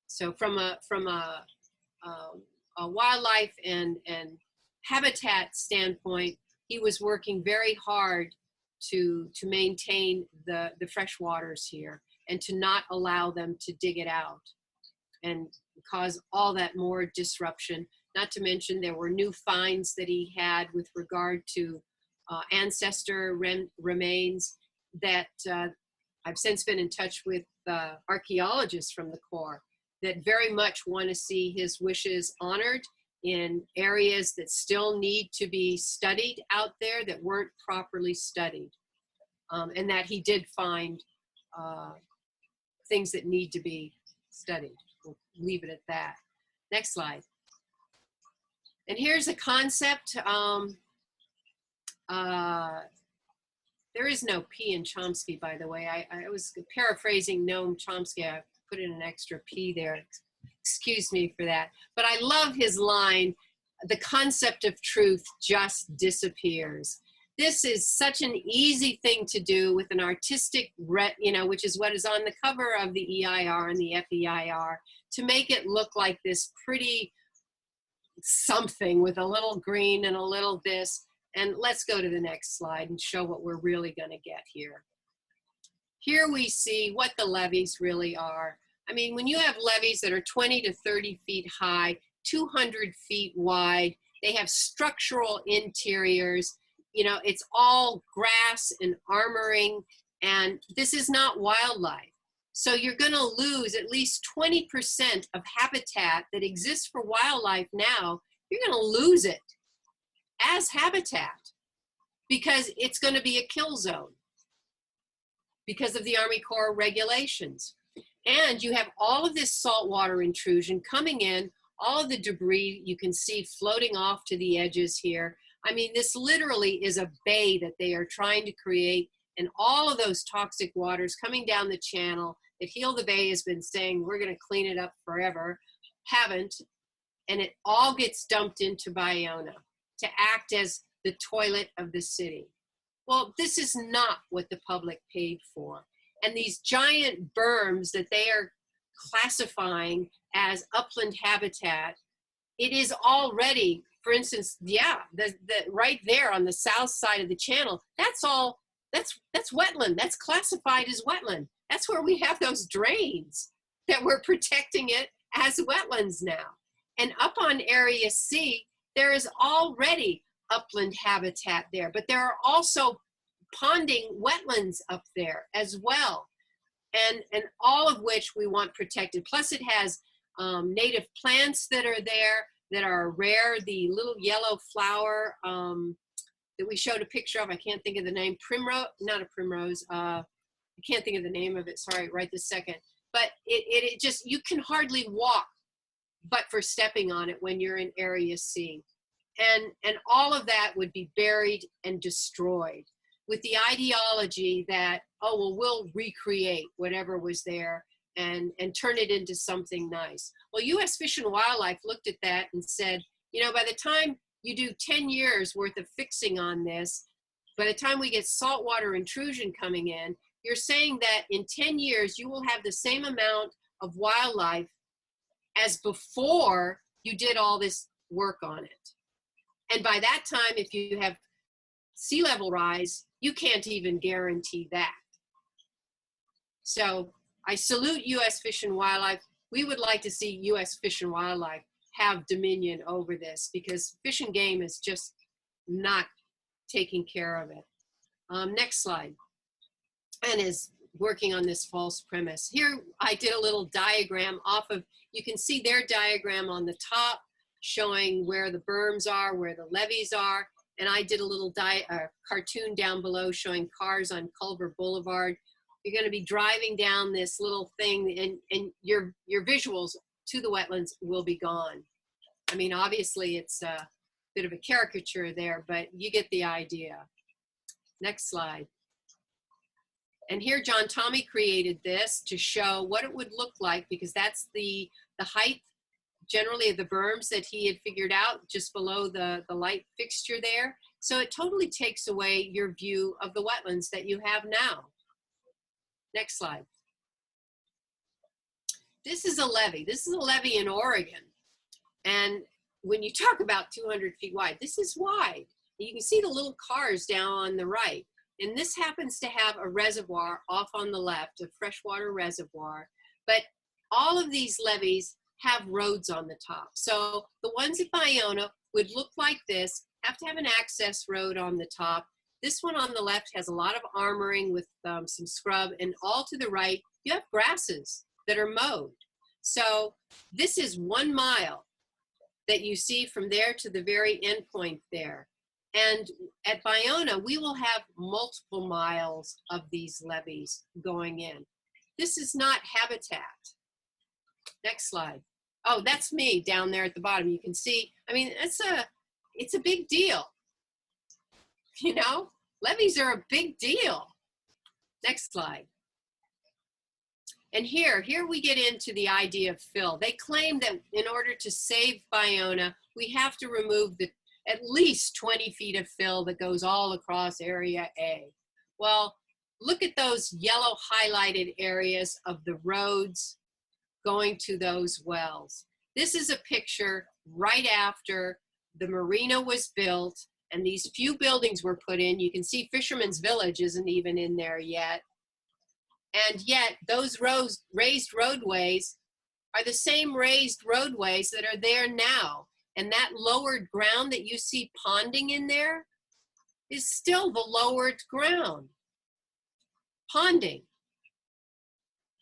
So from a wildlife and habitat standpoint, he was working very hard to maintain the fresh waters here and to not allow them to dig it out and cause all that more disruption. Not to mention there were new finds that he had with regard to ancestor remains that I've since been in touch with archaeologists from the Corps, that very much want to see his wishes honored in areas that still need to be studied out there that weren't properly studied. And that he did find things that need to be studied. We'll leave it at that. Next slide. And here's a concept. There is no P in Chomsky, by the way. I was paraphrasing Noam Chomsky. I put in an extra P there. Excuse me for that. But I love his line, the concept of truth just disappears. This is such an easy thing to do with an artistic, which is what is on the cover of the EIR and the FEIR, to make it look like this pretty something with a little green and a little this. And let's go to the next slide and show what we're really going to get here. Here we see what the levees really are. I mean, when you have levees that are 20 to 30 feet high, 200 feet wide, they have structural interiors, it's all grass and armoring, and this is not wildlife. So you're going to lose at least 20% of habitat that exists for wildlife now. You're going to lose it as habitat because it's going to be a kill zone because of the Army Corps regulations. And you have all of this saltwater intrusion coming in, all of the debris you can see floating off to the edges here. I mean, this literally is a bay that they are trying to create, and all of those toxic waters coming down the channel that Heal the Bay has been saying, we're going to clean it up forever, haven't, and it all gets dumped into Ballona to act as the toilet of the city. Well, this is not what the public paid for. And these giant berms that they are classifying as upland habitat, it is already, for instance, the right there on the south side of the channel, that's wetland. That's classified as wetland. That's where we have those drains that we're protecting it as wetlands now. And up on Area C, there is already upland habitat there, but there are also ponding wetlands up there as well, and all of which we want protected. Plus it has native plants that are there that are rare. The little yellow flower that we showed a picture of, I can't think of the name, primrose, not a primrose, I can't think of the name of it, sorry, right this second. But it just, you can hardly walk but for stepping on it when you're in Area C. And all of that would be buried and destroyed with the ideology that, oh, well, we'll recreate whatever was there and turn it into something nice. Well, U.S. Fish and Wildlife looked at that and said, by the time you do 10 years worth of fixing on this, by the time we get saltwater intrusion coming in, you're saying that in 10 years, you will have the same amount of wildlife as before you did all this work on it. And by that time, if you have sea level rise, you can't even guarantee that. So I salute U.S. Fish and Wildlife. We would like to see U.S. Fish and Wildlife have dominion over this because Fish and Game is just not taking care of it. Next slide. And is working on this false premise. Here I did a little diagram off of, you can see their diagram on the top showing where the berms are, where the levees are, and I did a little cartoon down below showing cars on Culver Boulevard. You're going to be driving down this little thing, and your visuals to the wetlands will be gone. I mean, obviously it's a bit of a caricature there, but you get the idea. Next slide. And here John Tommy created this to show what it would look like, because that's the height generally of the berms that he had figured out just below the light fixture there. So it totally takes away your view of the wetlands that you have now. Next slide. This is a levee. This is a levee in Oregon. And when you talk about 200 feet wide, this is wide. You can see the little cars down on the right. And this happens to have a reservoir off on the left, a freshwater reservoir. But all of these levees have roads on the top. So the ones at Ballona would look like this, have to have an access road on the top. This one on the left has a lot of armoring with some scrub, and all to the right, you have grasses that are mowed. So this is 1 mile that you see from there to the very end point there. And at Ballona, we will have multiple miles of these levees going in. This is not habitat. Next slide. Oh, that's me down there at the bottom. You can see, I mean, it's a big deal. You know, levees are a big deal. Next slide. And here we get into the idea of fill. They claim that in order to save Ballona, we have to remove at least 20 feet of fill that goes all across area A. Well, look at those yellow highlighted areas of the roads going to those wells. This is a picture right after the marina was built and these few buildings were put in. You can see Fisherman's Village isn't even in there yet. And yet those raised roadways are the same raised roadways that are there now. And that lowered ground that you see ponding in there is still the lowered ground. Ponding.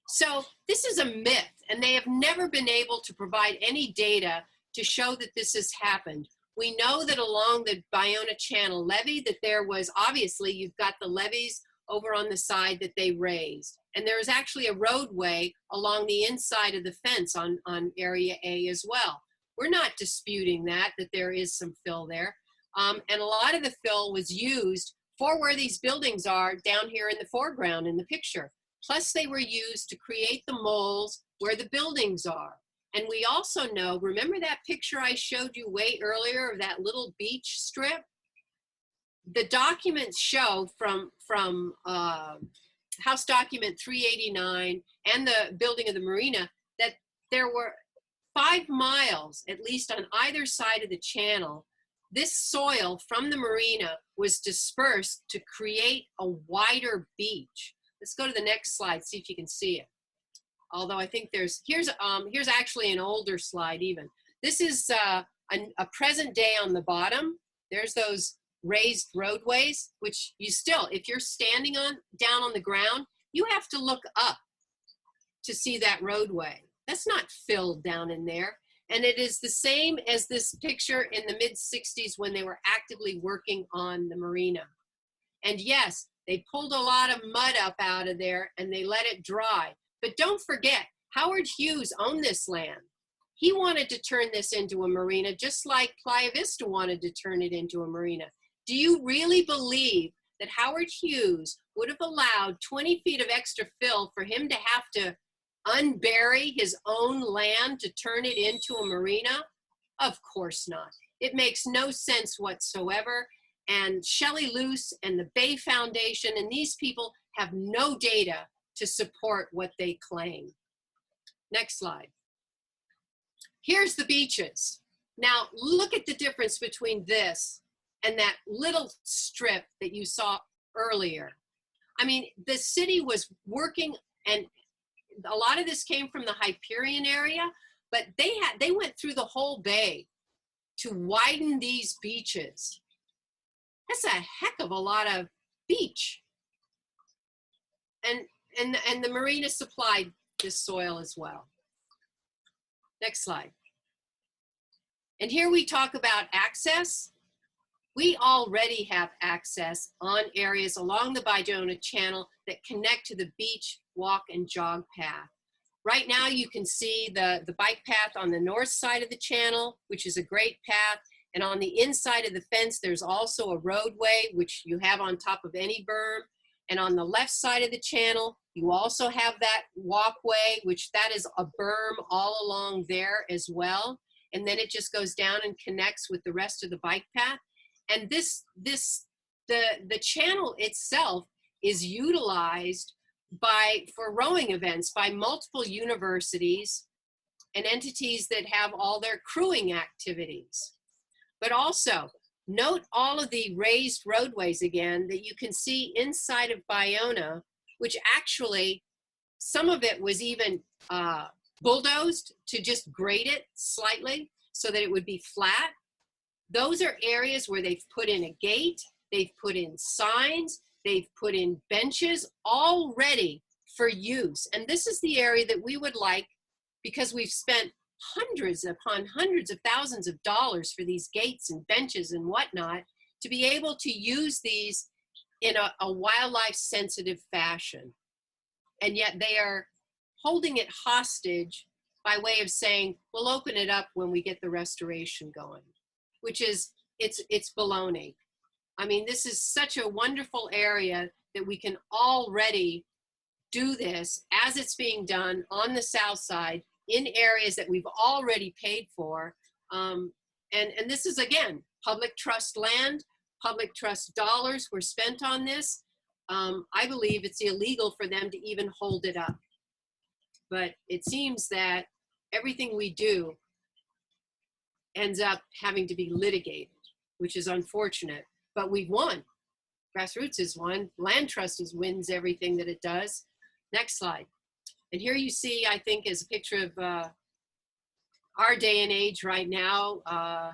So this is a myth, and they have never been able to provide any data to show that this has happened. We know that along the Ballona Channel levee that there was, obviously, you've got the levees over on the side that they raised. And there is actually a roadway along the inside of the fence on Area A as well. We're not disputing that there is some fill there. And a lot of the fill was used for where these buildings are down here in the foreground in the picture. Plus they were used to create the moles where the buildings are. And we also know, remember that picture I showed you way earlier of that little beach strip? The documents show from House Document 389 and the building of the marina that there were 5 miles, at least on either side of the channel, this soil from the marina was dispersed to create a wider beach. Let's go to the next slide, see if you can see it. Although I think here's actually an older slide even. This is a present day on the bottom. There's those raised roadways, which you still, if you're standing down on the ground, you have to look up to see that roadway. That's not filled down in there. And it is the same as this picture in the mid-60s when they were actively working on the marina. And yes, they pulled a lot of mud up out of there and they let it dry. But don't forget, Howard Hughes owned this land. He wanted to turn this into a marina just like Playa Vista wanted to turn it into a marina. Do you really believe that Howard Hughes would have allowed 20 feet of extra fill for him to have to unbury his own land to turn it into a marina? Of course not. It makes no sense whatsoever. And Shelley Luce and the Bay Foundation and these people have no data to support what they claim. Next slide. Here's the beaches. Now look at the difference between this and that little strip that you saw earlier. I mean, the city was working, and a lot of this came from the Hyperion area, but they went through the whole bay to widen these beaches. That's a heck of a lot of beach. And the marina supplied this soil as well. Next slide. And here we talk about access. We already have access on areas along the Ballona Channel that connect to the beach, walk, and jog path. Right now you can see the bike path on the north side of the channel, which is a great path. And on the inside of the fence, there's also a roadway, which you have on top of any berm. And on the left side of the channel, you also have that walkway, which that is a berm all along there as well. And then it just goes down and connects with the rest of the bike path. And the channel itself is utilized for rowing events by multiple universities and entities that have all their crewing activities. But also, note all of the raised roadways again that you can see inside of Ballona, which actually, some of it was even bulldozed to just grade it slightly so that it would be flat. Those are areas where they've put in a gate, they've put in signs, they've put in benches all ready for use. And this is the area that we would like because we've spent hundreds upon hundreds of thousands of dollars for these gates and benches and whatnot, to be able to use these in a wildlife sensitive fashion. And yet they are holding it hostage by way of saying, we'll open it up when we get the restoration going, which is, it's baloney. I mean, this is such a wonderful area that we can already do this as it's being done on the south side in areas that we've already paid for. And this is, again, public trust land, public trust dollars were spent on this. I believe it's illegal for them to even hold it up. But it seems that everything we do ends up having to be litigated, which is unfortunate, but we've won. Grassroots has won. Land Trust wins everything that it does. Next slide. And here you see, I think, is a picture of our day and age right now,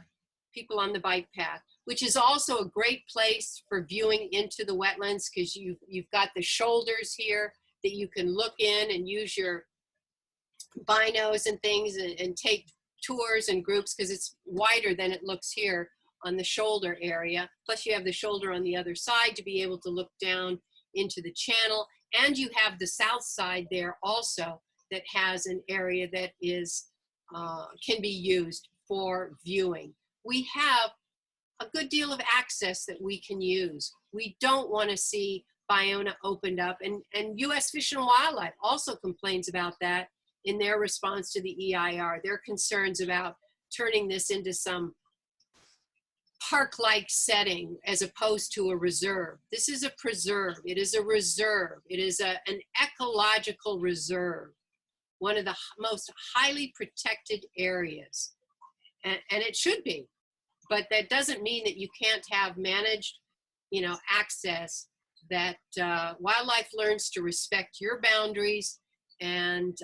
people on the bike path, which is also a great place for viewing into the wetlands, because you've got the shoulders here that you can look in and use your binos and things and take tours and groups, because it's wider than it looks here on the shoulder area. Plus you have the shoulder on the other side to be able to look down into the channel. And you have the south side there also that has an area that is can be used for viewing. We have a good deal of access that we can use. We don't want to see Ballona opened up, and U.S. Fish and Wildlife also complains about that in their response to the EIR. Their concerns about turning this into some park-like setting as opposed to a reserve. This is a preserve. It is a reserve. It is an ecological reserve, one of the most highly protected areas. And it should be. But that doesn't mean that you can't have managed, access, that wildlife learns to respect your boundaries. And,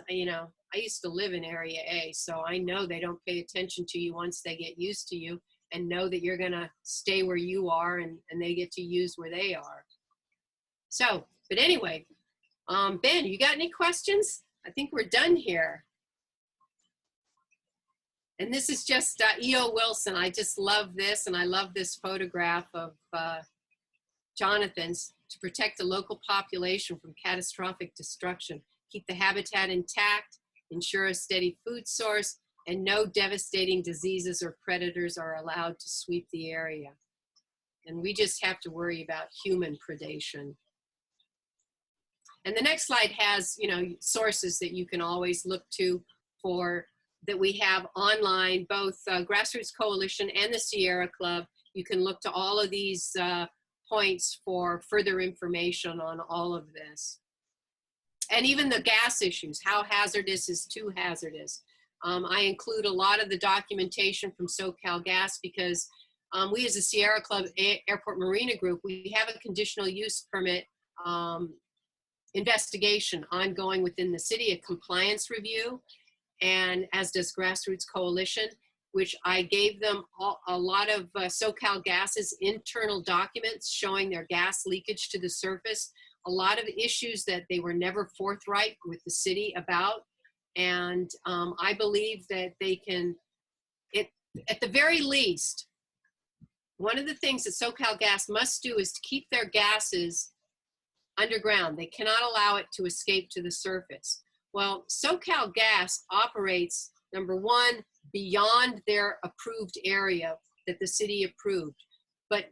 I used to live in Area A, so I know they don't pay attention to you once they get used to you and know that you're gonna stay where you are, and they get to use where they are. So, but anyway, Ben, you got any questions? I think we're done here. And this is just E.O. Wilson. I just love this, and I love this photograph of Jonathan's: to protect the local population from catastrophic destruction, keep the habitat intact, ensure a steady food source, and no devastating diseases or predators are allowed to sweep the area. And we just have to worry about human predation. And the next slide has, sources that you can always look to for, that we have online, both Grassroots Coalition and the Sierra Club. You can look to all of these points for further information on all of this. And even the gas issues, how hazardous is too hazardous. I include a lot of the documentation from SoCal Gas, because we as a Sierra Club Airport Marina Group, we have a conditional use permit investigation ongoing within the city, a compliance review, and as does Grassroots Coalition, which I gave them a lot of SoCal Gas's internal documents showing their gas leakage to the surface, a lot of issues that they were never forthright with the city about. And I believe that they can, at the very least, one of the things that SoCal Gas must do is to keep their gases underground. They cannot allow it to escape to the surface. Well, SoCal Gas operates, number one, beyond their approved area that the city approved. But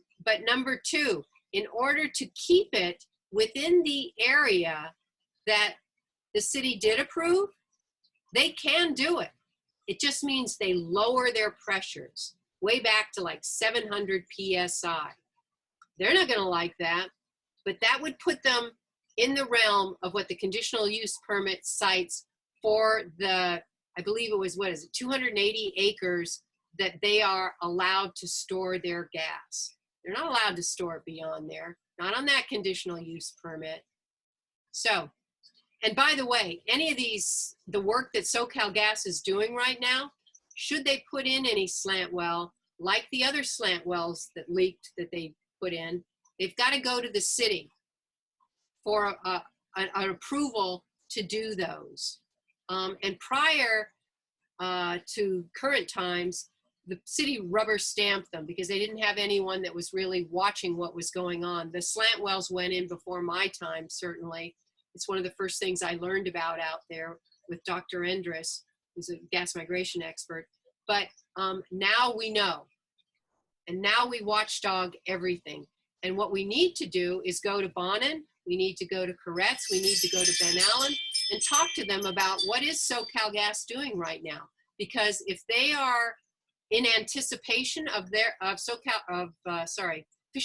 number two, in order to keep it within the area that the city did approve, they can do it. It just means they lower their pressures way back to like 700 PSI. They're not gonna like that, but that would put them in the realm of what the conditional use permit cites for the, I believe it was, 280 acres that they are allowed to store their gas. They're not allowed to store it beyond there, not on that conditional use permit. So, and by the way, any of these, the work that SoCal Gas is doing right now, should they put in any slant well, like the other slant wells that leaked that they put in, they've got to go to the city for an approval to do those. And prior to current times, the city rubber stamped them because they didn't have anyone that was really watching what was going on. The slant wells went in before my time, certainly. It's one of the first things I learned about out there with Dr. Endres, who's a gas migration expert. But now we know. And now we watchdog everything. And what we need to do is go to Bonin, we need to go to Koretz, we need to go to Ben Allen and talk to them about what is SoCalGas doing right now. Because if they are in anticipation of their Fish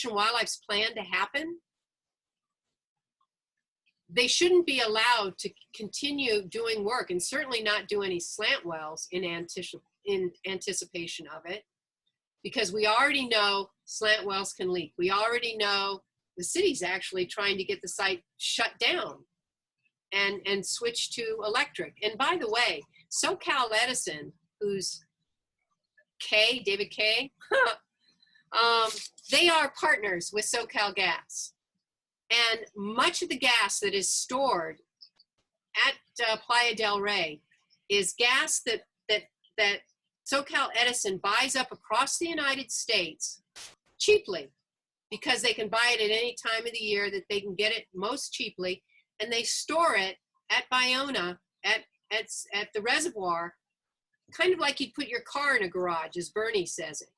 and Wildlife's plan to happen, they shouldn't be allowed to continue doing work, and certainly not do any slant wells in anticipation of it, because we already know slant wells can leak. We already know the city's actually trying to get the site shut down and switch to electric. And by the way, SoCal Edison, who's David Kay, they are partners with SoCalGas. And much of the gas that is stored at Playa del Rey is gas that SoCal Edison buys up across the United States cheaply, because they can buy it at any time of the year that they can get it most cheaply, and they store it at Ballona at the reservoir, kind of like you'd put your car in a garage, as Bernie says it.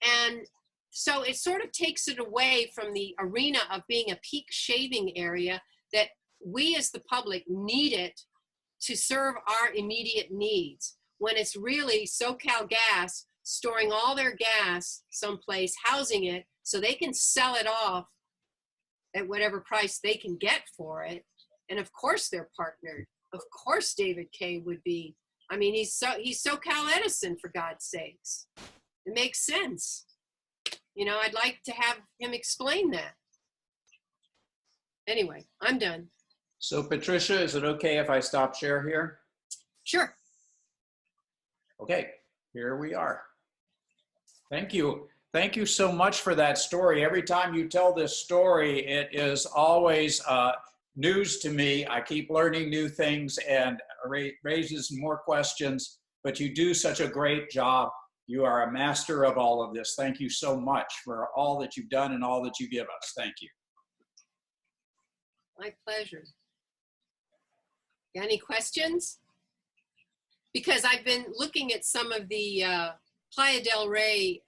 And so it sort of takes it away from the arena of being a peak shaving area that we as the public need it to serve our immediate needs, when it's really SoCalGas storing all their gas someplace, housing it, so they can sell it off at whatever price they can get for it. And of course they're partnered. Of course David Kay would be. I mean, he's SoCal Edison, for God's sakes. It makes sense. You know, I'd like to have him explain that. Anyway, I'm done. So Patricia, is it okay if I stop share here? Sure. Okay, here we are. Thank you. Thank you so much for that story. Every time you tell this story, it is always news to me. I keep learning new things and raises more questions, but you do such a great job. You are a master of all of this. Thank you so much for all that you've done and all that you give us. Thank you. My pleasure. Got any questions? Because I've been looking at some of the Playa del Rey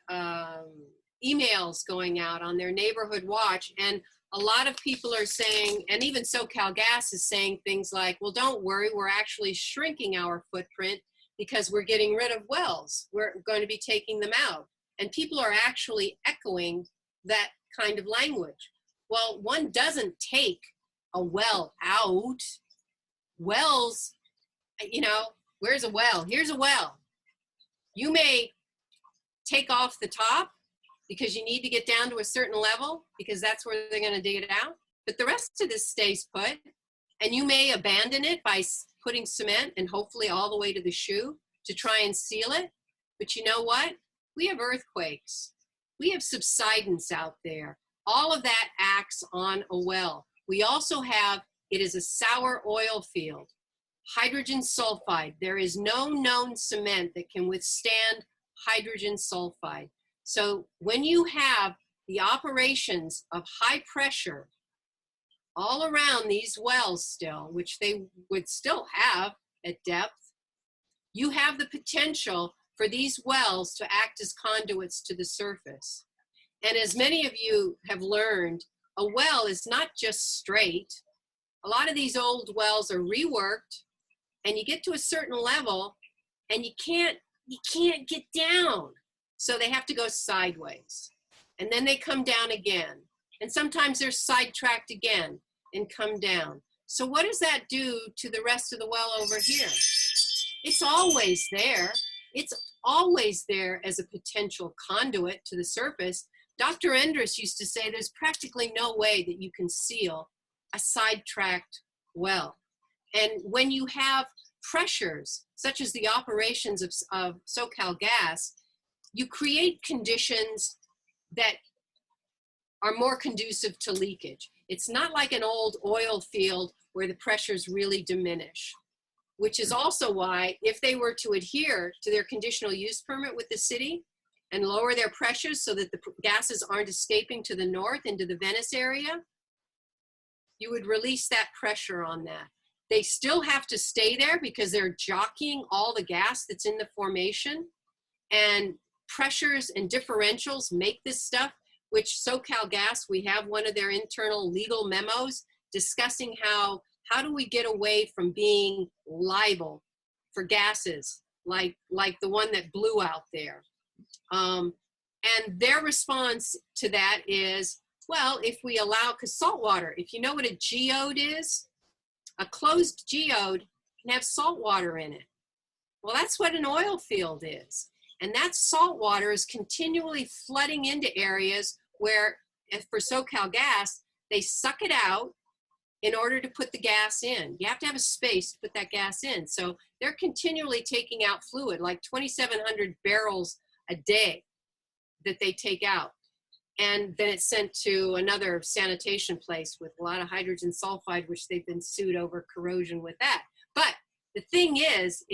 emails going out on their neighborhood watch, and a lot of people are saying, and even SoCalGas is saying things like, well, don't worry, we're actually shrinking our footprint because we're getting rid of wells. We're going to be taking them out. And people are actually echoing that kind of language. Well, one doesn't take a well out. Wells, you know, where's a well? Here's a well. You may take off the top because you need to get down to a certain level, because that's where they're going to dig it out. But the rest of this stays put. And you may abandon it by putting cement and hopefully all the way to the shoe to try and seal it. But you know what? We have earthquakes. We have subsidence out there. All of that acts on a well. We also have, it is a sour oil field. Hydrogen sulfide. There is no known cement that can withstand hydrogen sulfide. So when you have the operations of high pressure all around these wells still, which they would still have at depth, you have the potential for these wells to act as conduits to the surface. And as many of you have learned, a well is not just straight. A lot of these old wells are reworked, and you get to a certain level and you can't get down. So they have to go sideways, and then they come down again. And sometimes they're sidetracked again and come down. So what does that do to the rest of the well over here? It's always there. It's always there as a potential conduit to the surface. Dr. Endres used to say there's practically no way that you can seal a sidetracked well. And when you have pressures, such as the operations of SoCalGas, you create conditions that are more conducive to leakage. It's not like an old oil field where the pressures really diminish. which is also why if they were to adhere to their conditional use permit with the city and lower their pressures so that the gases aren't escaping to the north into the Venice area, you would release that pressure on that. They still have to stay there because they're jockeying all the gas that's in the formation, and pressures and differentials make this stuff, which SoCalGas, we have one of their internal legal memos discussing how do we get away from being liable for gases like the one that blew out there. And their response to that is, well, if we allow, because salt water, if you know what a geode is, a closed geode can have salt water in it. Well, that's what an oil field is. And that salt water is continually flooding into areas where, if for SoCalGas, they suck it out in order to put the gas in. You have to have a space to put that gas in. So they're continually taking out fluid, like 2,700 barrels a day that they take out. And then it's sent to another sanitation place with a lot of hydrogen sulfide, which they've been sued over corrosion with that. But the thing is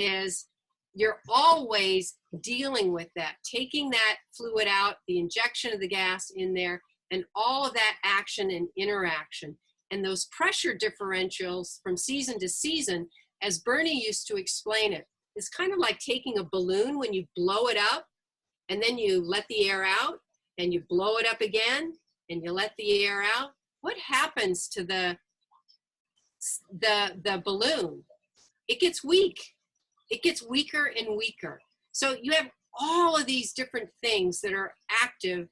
you're always dealing with that, taking that fluid out, the injection of the gas in there, and all of that action and interaction. And those pressure differentials from season to season, as Bernie used to explain it, is kind of like taking a balloon when you blow it up and then you let the air out and you blow it up again and you let the air out. What happens to the balloon? It gets weak. It gets weaker and weaker. So you have all of these different things that are active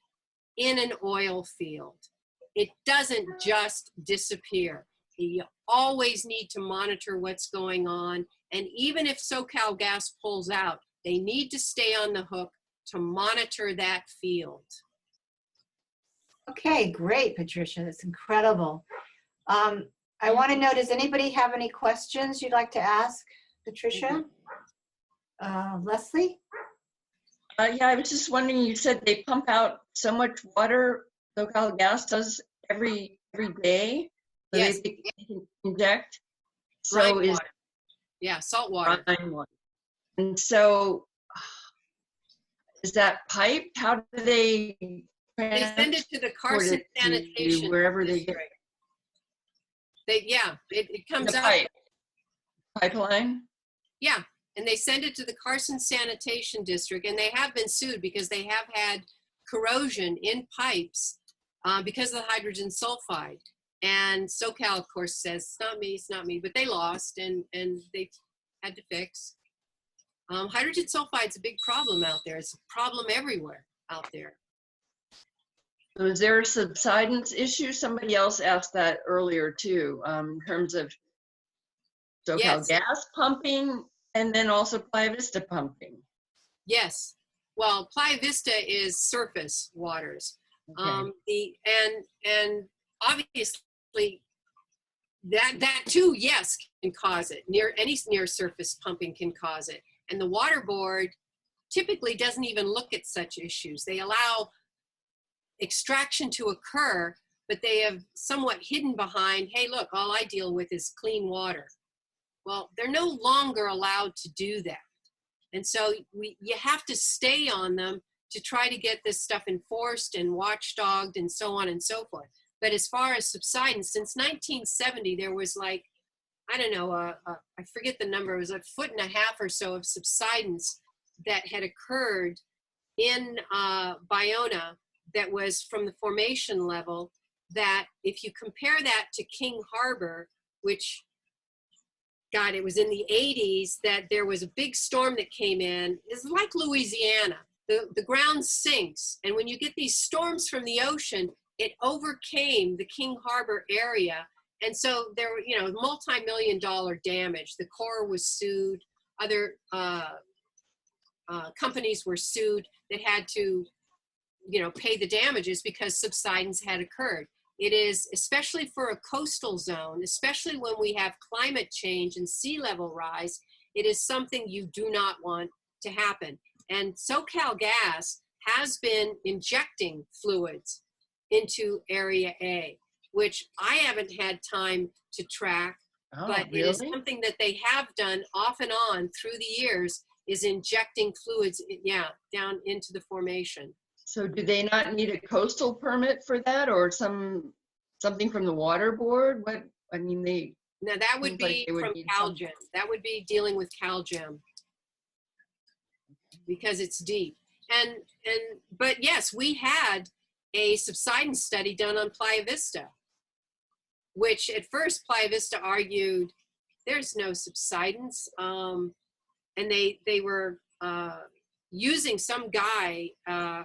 in an oil field. It doesn't just disappear. You always need to monitor what's going on. And even if SoCalGas pulls out, they need to stay on the hook to monitor that field. Okay, great, Patricia. That's incredible. I want to know, does anybody have any questions you'd like to ask Patricia? Leslie? Yeah, I was just wondering, you said they pump out so much water, SoCalGas does every day? So Yes. They can inject? Brine So is water. Yeah, salt water. brine water. And so is that piped? How do they They send it to the Carson transport it to Sanitation wherever they get District. It comes the out. pipeline? Yeah, and they send it to the Carson Sanitation District, and they have been sued because they have had corrosion in pipes because of the hydrogen sulfide. And SoCal, of course, says, it's not me, but they lost, and they had to fix. Hydrogen sulfide is a big problem out there. It's a problem everywhere out there. So is there a subsidence issue? Somebody else asked that earlier too, in terms of SoCalGas pumping and then also Playa Vista pumping. Yes. Well, Playa Vista is surface waters. Okay. And obviously that too, yes, can cause it. Any near surface pumping can cause it. And the water board typically doesn't even look at such issues. They allow extraction to occur, but they have somewhat hidden behind, hey, look, all I deal with is clean water. Well, they're no longer allowed to do that. And so you have to stay on them to try to get this stuff enforced and watchdogged and so on and so forth. But as far as subsidence, since 1970, there was like, I don't know, I forget the number, it was a 1.5 feet or so of subsidence that had occurred in Ballona that was from the formation level, that if you compare that to King Harbor, which, God, it was in the 80s that there was a big storm that came in. It's like Louisiana. The ground sinks. And when you get these storms from the ocean, it overcame the King Harbor area. And so there were, multi-million-dollar damage. The Corps was sued. Other companies were sued that had to, pay the damages because subsidence had occurred. It is, especially for a coastal zone, especially when we have climate change and sea level rise, it is something you do not want to happen. And SoCalGas has been injecting fluids into Area A, which I haven't had time to track, Oh, but it is really? something that they have done off and on through the years, is injecting fluids, yeah, down into the formation. So do they not need a coastal permit for that, or something from the water board? What, I mean, they, Now that would seems like be they would from need some. CalGEM. That would be dealing with CalGEM because it's deep. But yes, we had a subsidence study done on Playa Vista, which at first Playa Vista argued there's no subsidence, and they were using some guy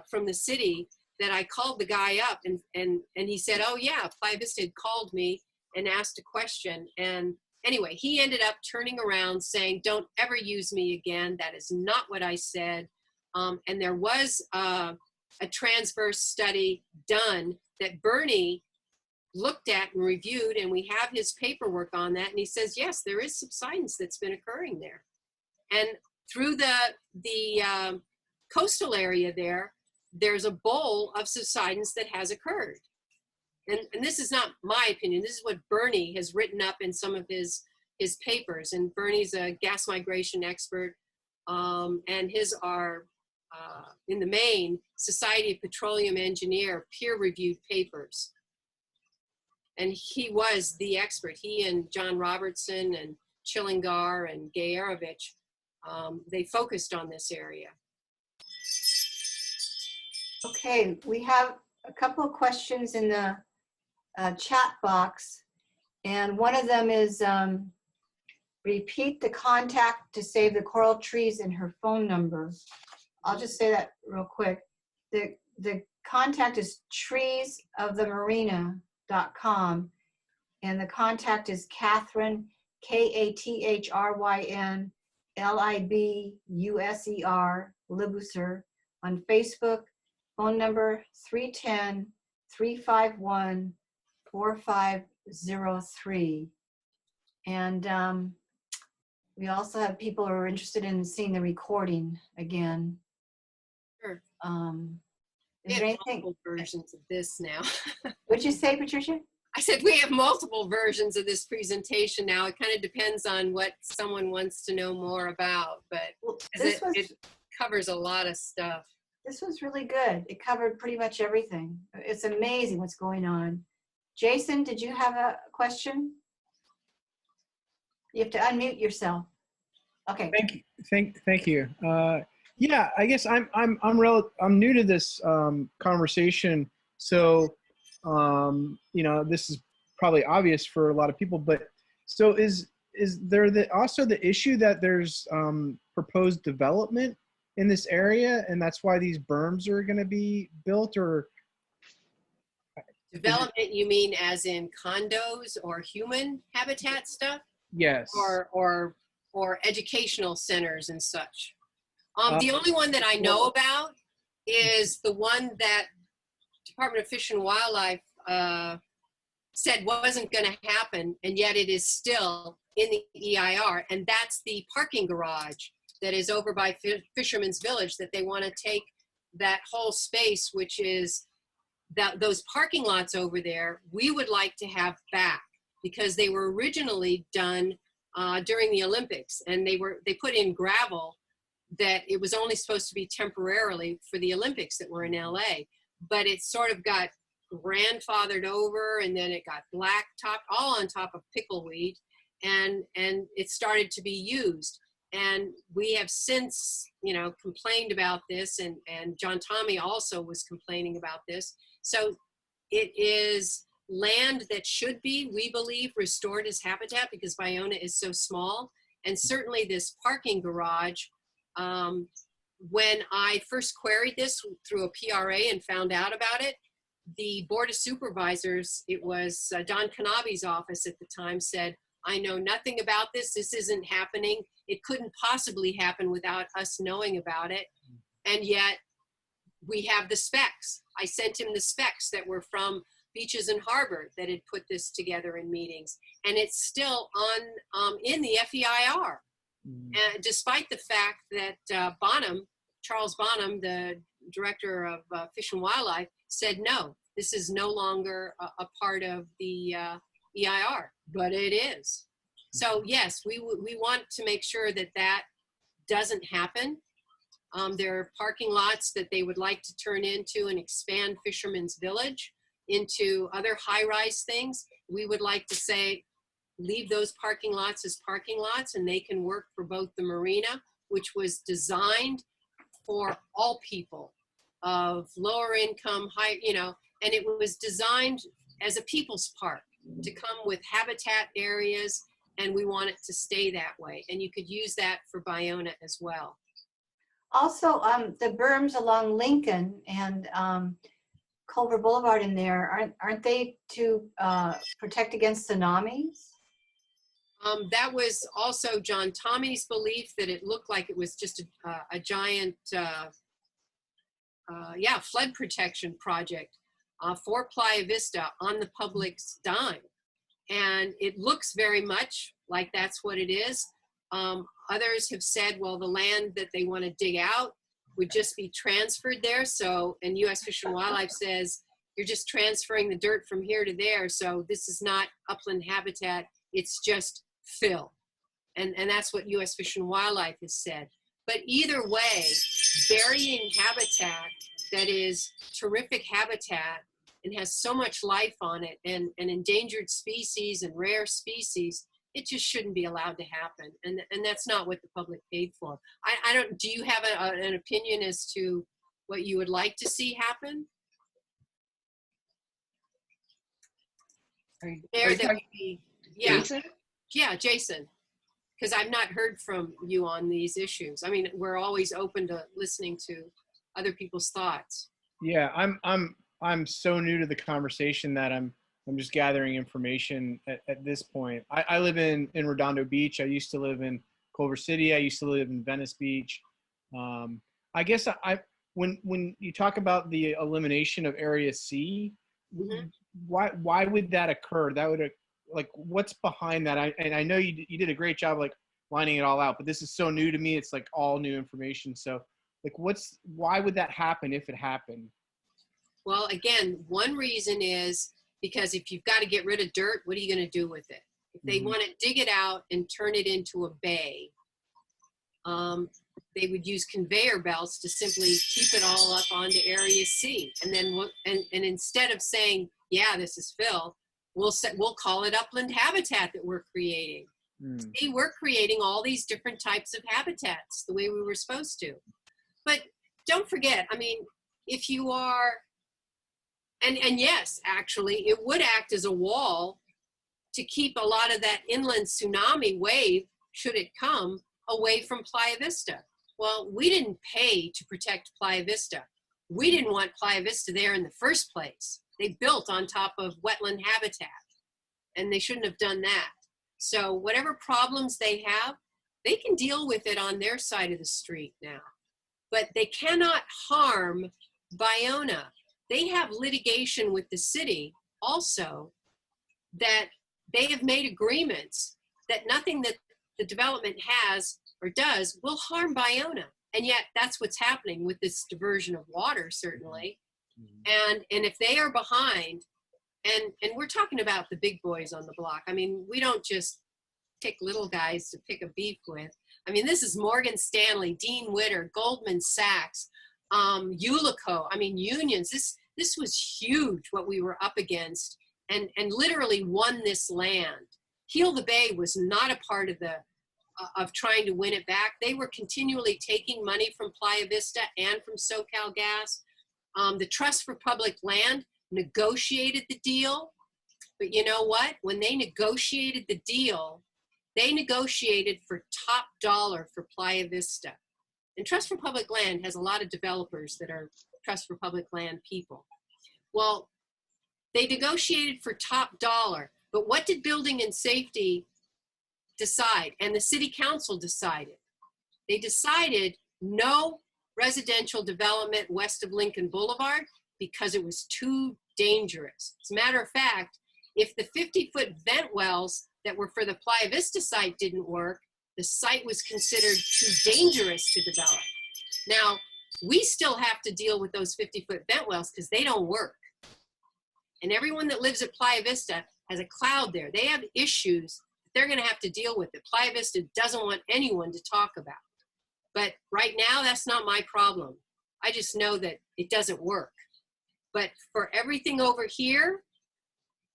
from the city that I called the guy up, and he said, oh yeah, Playa Vista had called me and asked a question. And anyway, he ended up turning around saying, don't ever use me again. That is not what I said. And there was a transverse study done that Bernie looked at and reviewed, and we have his paperwork on that. And he says, yes, there is subsidence that's been occurring there. And through the coastal area there's a bowl of subsidence that has occurred. And this is not my opinion. This is what Bernie has written up in some of his papers. And Bernie's a gas migration expert, and his are, in the main, Society of Petroleum Engineer peer-reviewed papers. And he was the expert. He and John Robertson and Chillingar and Gayarovich, they focused on this area. Okay, we have a couple of questions in the chat box, and one of them is repeat the contact to save the coral trees and her phone number. I'll just say that real quick. The contact is treesofthemarina.com, and the contact is Catherine, Kathryn Libuser, Libuser, on Facebook. Phone number 310-351-4503. And we also have people who are interested in seeing the recording again. Sure. Is We there have anything? multiple versions of this now. What'd you say, Patricia? I said we have multiple versions of this presentation now. It kind of depends on what someone wants to know more about, but Well, it covers a lot of stuff. This was really good. It covered pretty much everything. It's amazing what's going on. Jason, did you have a question? You have to unmute yourself. Okay. Thank you. Yeah, I guess I'm new to this conversation, so you know, this is probably obvious for a lot of people. But so is there also the issue that there's proposed development in this area, and that's why these berms are going to be built? Or Development, you mean as in condos or human habitat stuff? yes. Or educational centers and such. The only one that I know about is the one that Department of Fish and Wildlife said wasn't going to happen, and yet it is still in the EIR, and that's the parking garage that is over by Fisherman's Village, that they want to take that whole space, which is those parking lots over there, we would like to have back, because they were originally done during the Olympics, and they put in gravel that it was only supposed to be temporarily for the Olympics that were in LA, but it sort of got grandfathered over, and then it got blacktopped, all on top of pickleweed, and it started to be used. And we have since, you know, complained about this, and John Tommy also was complaining about this. So it is land that should be, we believe, restored as habitat, because Ballona is so small. And certainly this parking garage, when I first queried this through a PRA and found out about it, the Board of Supervisors, it was Don Canabi's office at the time, said, I know nothing about this. This isn't happening. It couldn't possibly happen without us knowing about it. And yet we have the specs. I sent him the specs that were from Beaches and Harbor that had put this together in meetings. And it's still on in the FEIR. And despite the fact that Charles Bonham, the director of Fish and Wildlife, said, no, this is no longer a part of the EIR, but it is. So yes, we want to make sure that that doesn't happen. There are parking lots that they would like to turn into and expand Fisherman's Village into other high-rise things. We would like to say, leave those parking lots as parking lots, and they can work for both the marina, which was designed for all people of lower income, high, you know, and it was designed as a people's park to come with habitat areas, and we want it to stay that way. And you could use that for Ballona as well. Also, the berms along Lincoln and Culver Boulevard in there, aren't they to protect against tsunamis? That was also John Tommy's belief, that it looked like it was just a giant, flood protection project for Playa Vista on the public's dime. And it looks very much like that's what it is. Others have said, well, the land that they want to dig out would just be transferred there. So, and U.S. Fish and Wildlife says, you're just transferring the dirt from here to there. So this is not upland habitat, it's just fill. And that's what U.S. Fish and Wildlife has said. But either way, burying habitat that is terrific habitat and has so much life on it, and endangered species and rare species, it just shouldn't be allowed to happen. And that's not what the public paid for. I don't, do you have an opinion as to what you would like to see happen? Jason? Yeah, Jason, because I've not heard from you on these issues. I mean, we're always open to listening to other people's thoughts. Yeah, I'm so new to the conversation that I'm just gathering information at this point. I live in Redondo Beach. I used to live in Culver City. I used to live in Venice Beach. I guess when you talk about the elimination of Area C, Mm-hmm. why would that occur? That would, like, what's behind that? I know you did a great job like lining it all out, but this is so new to me. It's like all new information. So like, why would that happen if it happened? Well, again, one reason is because if you've got to get rid of dirt, what are you going to do with it? If they want to dig it out and turn it into a bay, they would use conveyor belts to simply keep it all up onto Area C. And then and instead of saying, yeah, this is fill, we'll call it upland habitat that we're creating. See, we're creating all these different types of habitats the way we were supposed to. But don't forget, I mean, if you are, and yes, actually, it would act as a wall to keep a lot of that inland tsunami wave, should it come, away from Playa Vista. Well, we didn't pay to protect Playa Vista. We didn't want Playa Vista there in the first place. They built on top of wetland habitat, and they shouldn't have done that. So whatever problems they have, they can deal with it on their side of the street now. But they cannot harm Ballona. They have litigation with the city also, that they have made agreements that nothing that the development has or does will harm Ballona. And yet that's what's happening with this diversion of water, certainly. And if they are behind, and we're talking about the big boys on the block. I mean, we don't just pick little guys to pick a beef with. I mean, this is Morgan Stanley, Dean Witter, Goldman Sachs, Ulico, I mean, unions. This was huge what we were up against, and literally won this land. Heal the Bay was not a part of trying to win it back. They were continually taking money from Playa Vista and from SoCal Gas. The Trust for Public Land negotiated the deal, but you know what? When they negotiated the deal, they negotiated for top dollar for Playa Vista. And Trust for Public Land has a lot of developers that are Trust for Public Land people. Well, they negotiated for top dollar, but what did Building and Safety decide? And the city council decided. They decided no residential development west of Lincoln Boulevard because it was too dangerous. As a matter of fact, if the 50-foot vent wells that were for the Playa Vista site didn't work, the site was considered too dangerous to develop. Now, we still have to deal with those 50-foot vent wells because they don't work. And everyone that lives at Playa Vista has a cloud there. They have issues They're going to have to deal with it. Playa Vista doesn't want anyone to talk about. But right now, that's not my problem. I just know that it doesn't work. But for everything over here,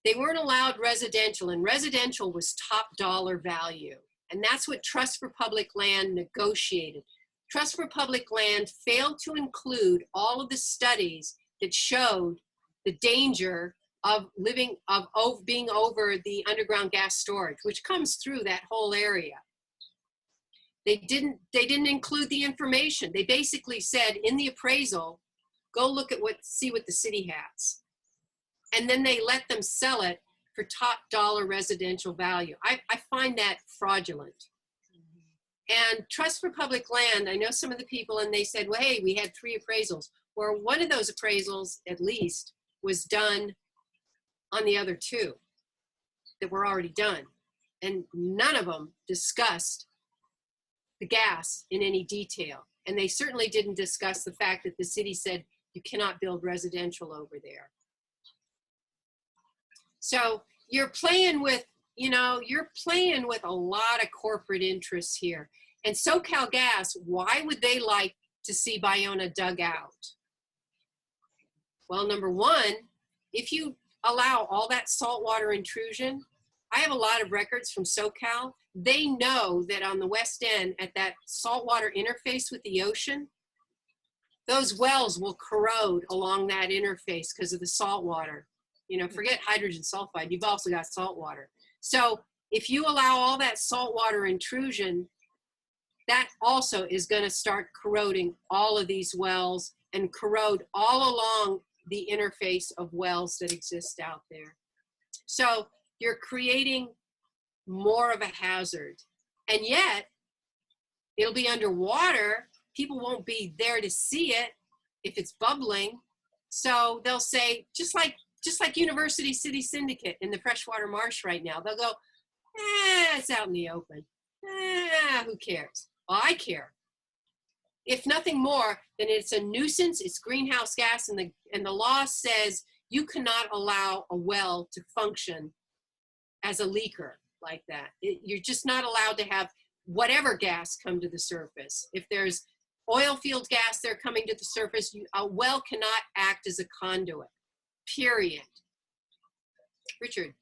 they weren't allowed residential, and residential was top dollar value. And that's what Trust for Public Land negotiated. Trust for Public Land failed to include all of the studies that showed the danger of being over the underground gas storage, which comes through that whole area. They didn't include the information. They basically said in the appraisal, go look at see what the city has. And then they let them sell it for top dollar residential value. I find that fraudulent. And Trust for Public Land, I know some of the people, and they said, well, hey, we had 3 appraisals. Well, one of those appraisals, at least, was done on the other 2 that were already done. And none of them discussed the gas in any detail. And they certainly didn't discuss the fact that the city said you cannot build residential over there. So you're playing with, you're playing with a lot of corporate interests here. And SoCal Gas, why would they like to see Ballona dug out? Well, number one, if you allow all that saltwater intrusion, I have a lot of records from SoCal. They know that on the west end at that saltwater interface with the ocean, those wells will corrode along that interface because of the saltwater. Forget hydrogen sulfide, you've also got saltwater. So if you allow all that saltwater intrusion, that also is going to start corroding all of these wells and corrode all along the interface of wells that exist out there. So you're creating more of a hazard. And yet, it'll be underwater. People won't be there to see it if it's bubbling. So they'll say, just like University City Syndicate in the freshwater marsh right now, they'll go, it's out in the open. Who cares? Well, I care. If nothing more, then it's a nuisance, it's greenhouse gas, and the law says you cannot allow a well to function as a leaker like that. You're just not allowed to have whatever gas come to the surface. If there's oil field gas there coming to the surface, a well cannot act as a conduit, period. Richard.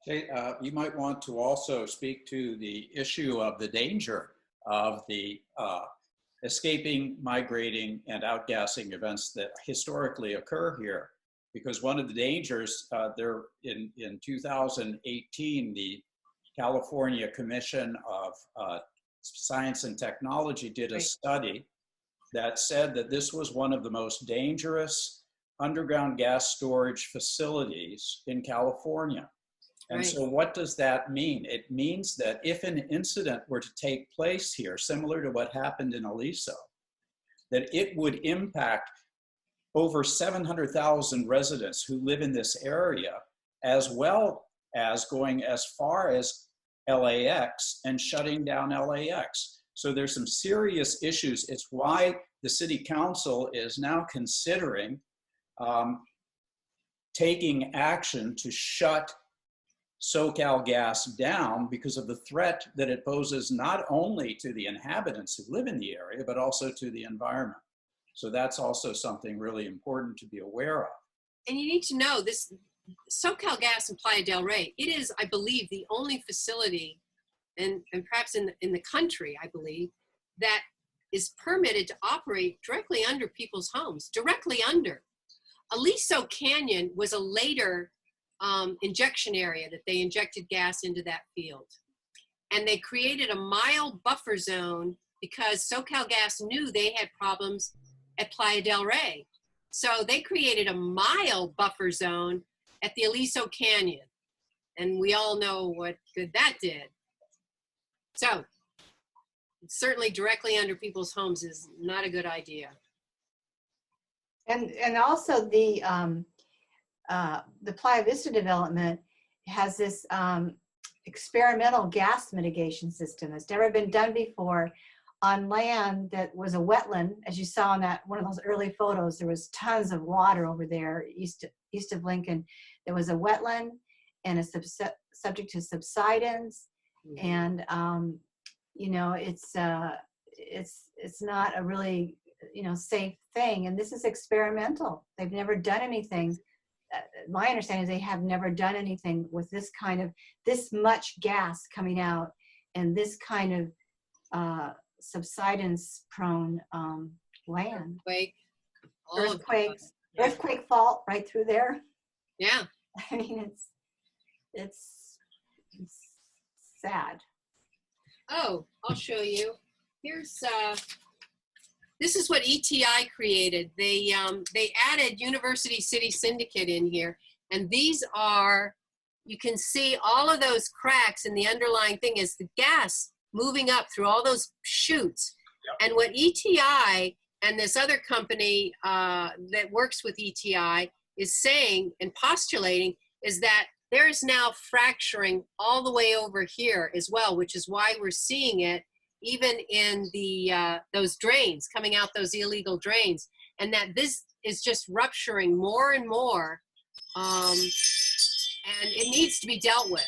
Okay, you might want to also speak to the issue of the danger of the escaping, migrating, and outgassing events that historically occur here. Because one of the dangers there in 2018, the California Commission of Science and Technology did a study that said that this was one of the most dangerous underground gas storage facilities in California. And so what does that mean? It means that if an incident were to take place here, similar to what happened in Aliso, that it would impact over 700,000 residents who live in this area, as well as going as far as LAX and shutting down LAX. So there's some serious issues. It's why the city council is now considering taking action to shut SoCal Gas down because of the threat that it poses not only to the inhabitants who live in the area, but also to the environment. So that's also something really important to be aware of. And you need to know this, SoCal Gas in Playa del Rey, it is, I believe, the only facility, and perhaps in the country, I believe, that is permitted to operate directly under people's homes, directly under. Aliso Canyon was a later injection area that they injected gas into that field. And they created a mile buffer zone because SoCal Gas knew they had problems at Playa del Rey. So they created a mile buffer zone at the Aliso Canyon. And we all know what good that did. So certainly directly under people's homes is not a good idea. And also the Playa Vista development has this experimental gas mitigation system. It's never been done before on land that was a wetland. As you saw in that one of those early photos, there was tons of water over there east of Lincoln. There was a wetland and a subject to subsidence. And, you know, it's not a really, you know, safe thing. And this is experimental. They've never done anything. My understanding is they have never done anything with this kind of, this much gas coming out and this kind of subsidence prone land. Earthquake. all of it. Earthquakes, earthquake fault right through there. Yeah. I mean, it's sad. Oh, I'll show you. Here's this is what ETI created. They added University City Syndicate in here, and these are, you can see all of those cracks, and the underlying thing is the gas moving up through all those chutes. Yep. And what ETI and this other company that works with ETI is saying and postulating is that there is now fracturing all the way over here as well, which is why we're seeing it even in the those drains, coming out those illegal drains, and that this is just rupturing more and more, and it needs to be dealt with.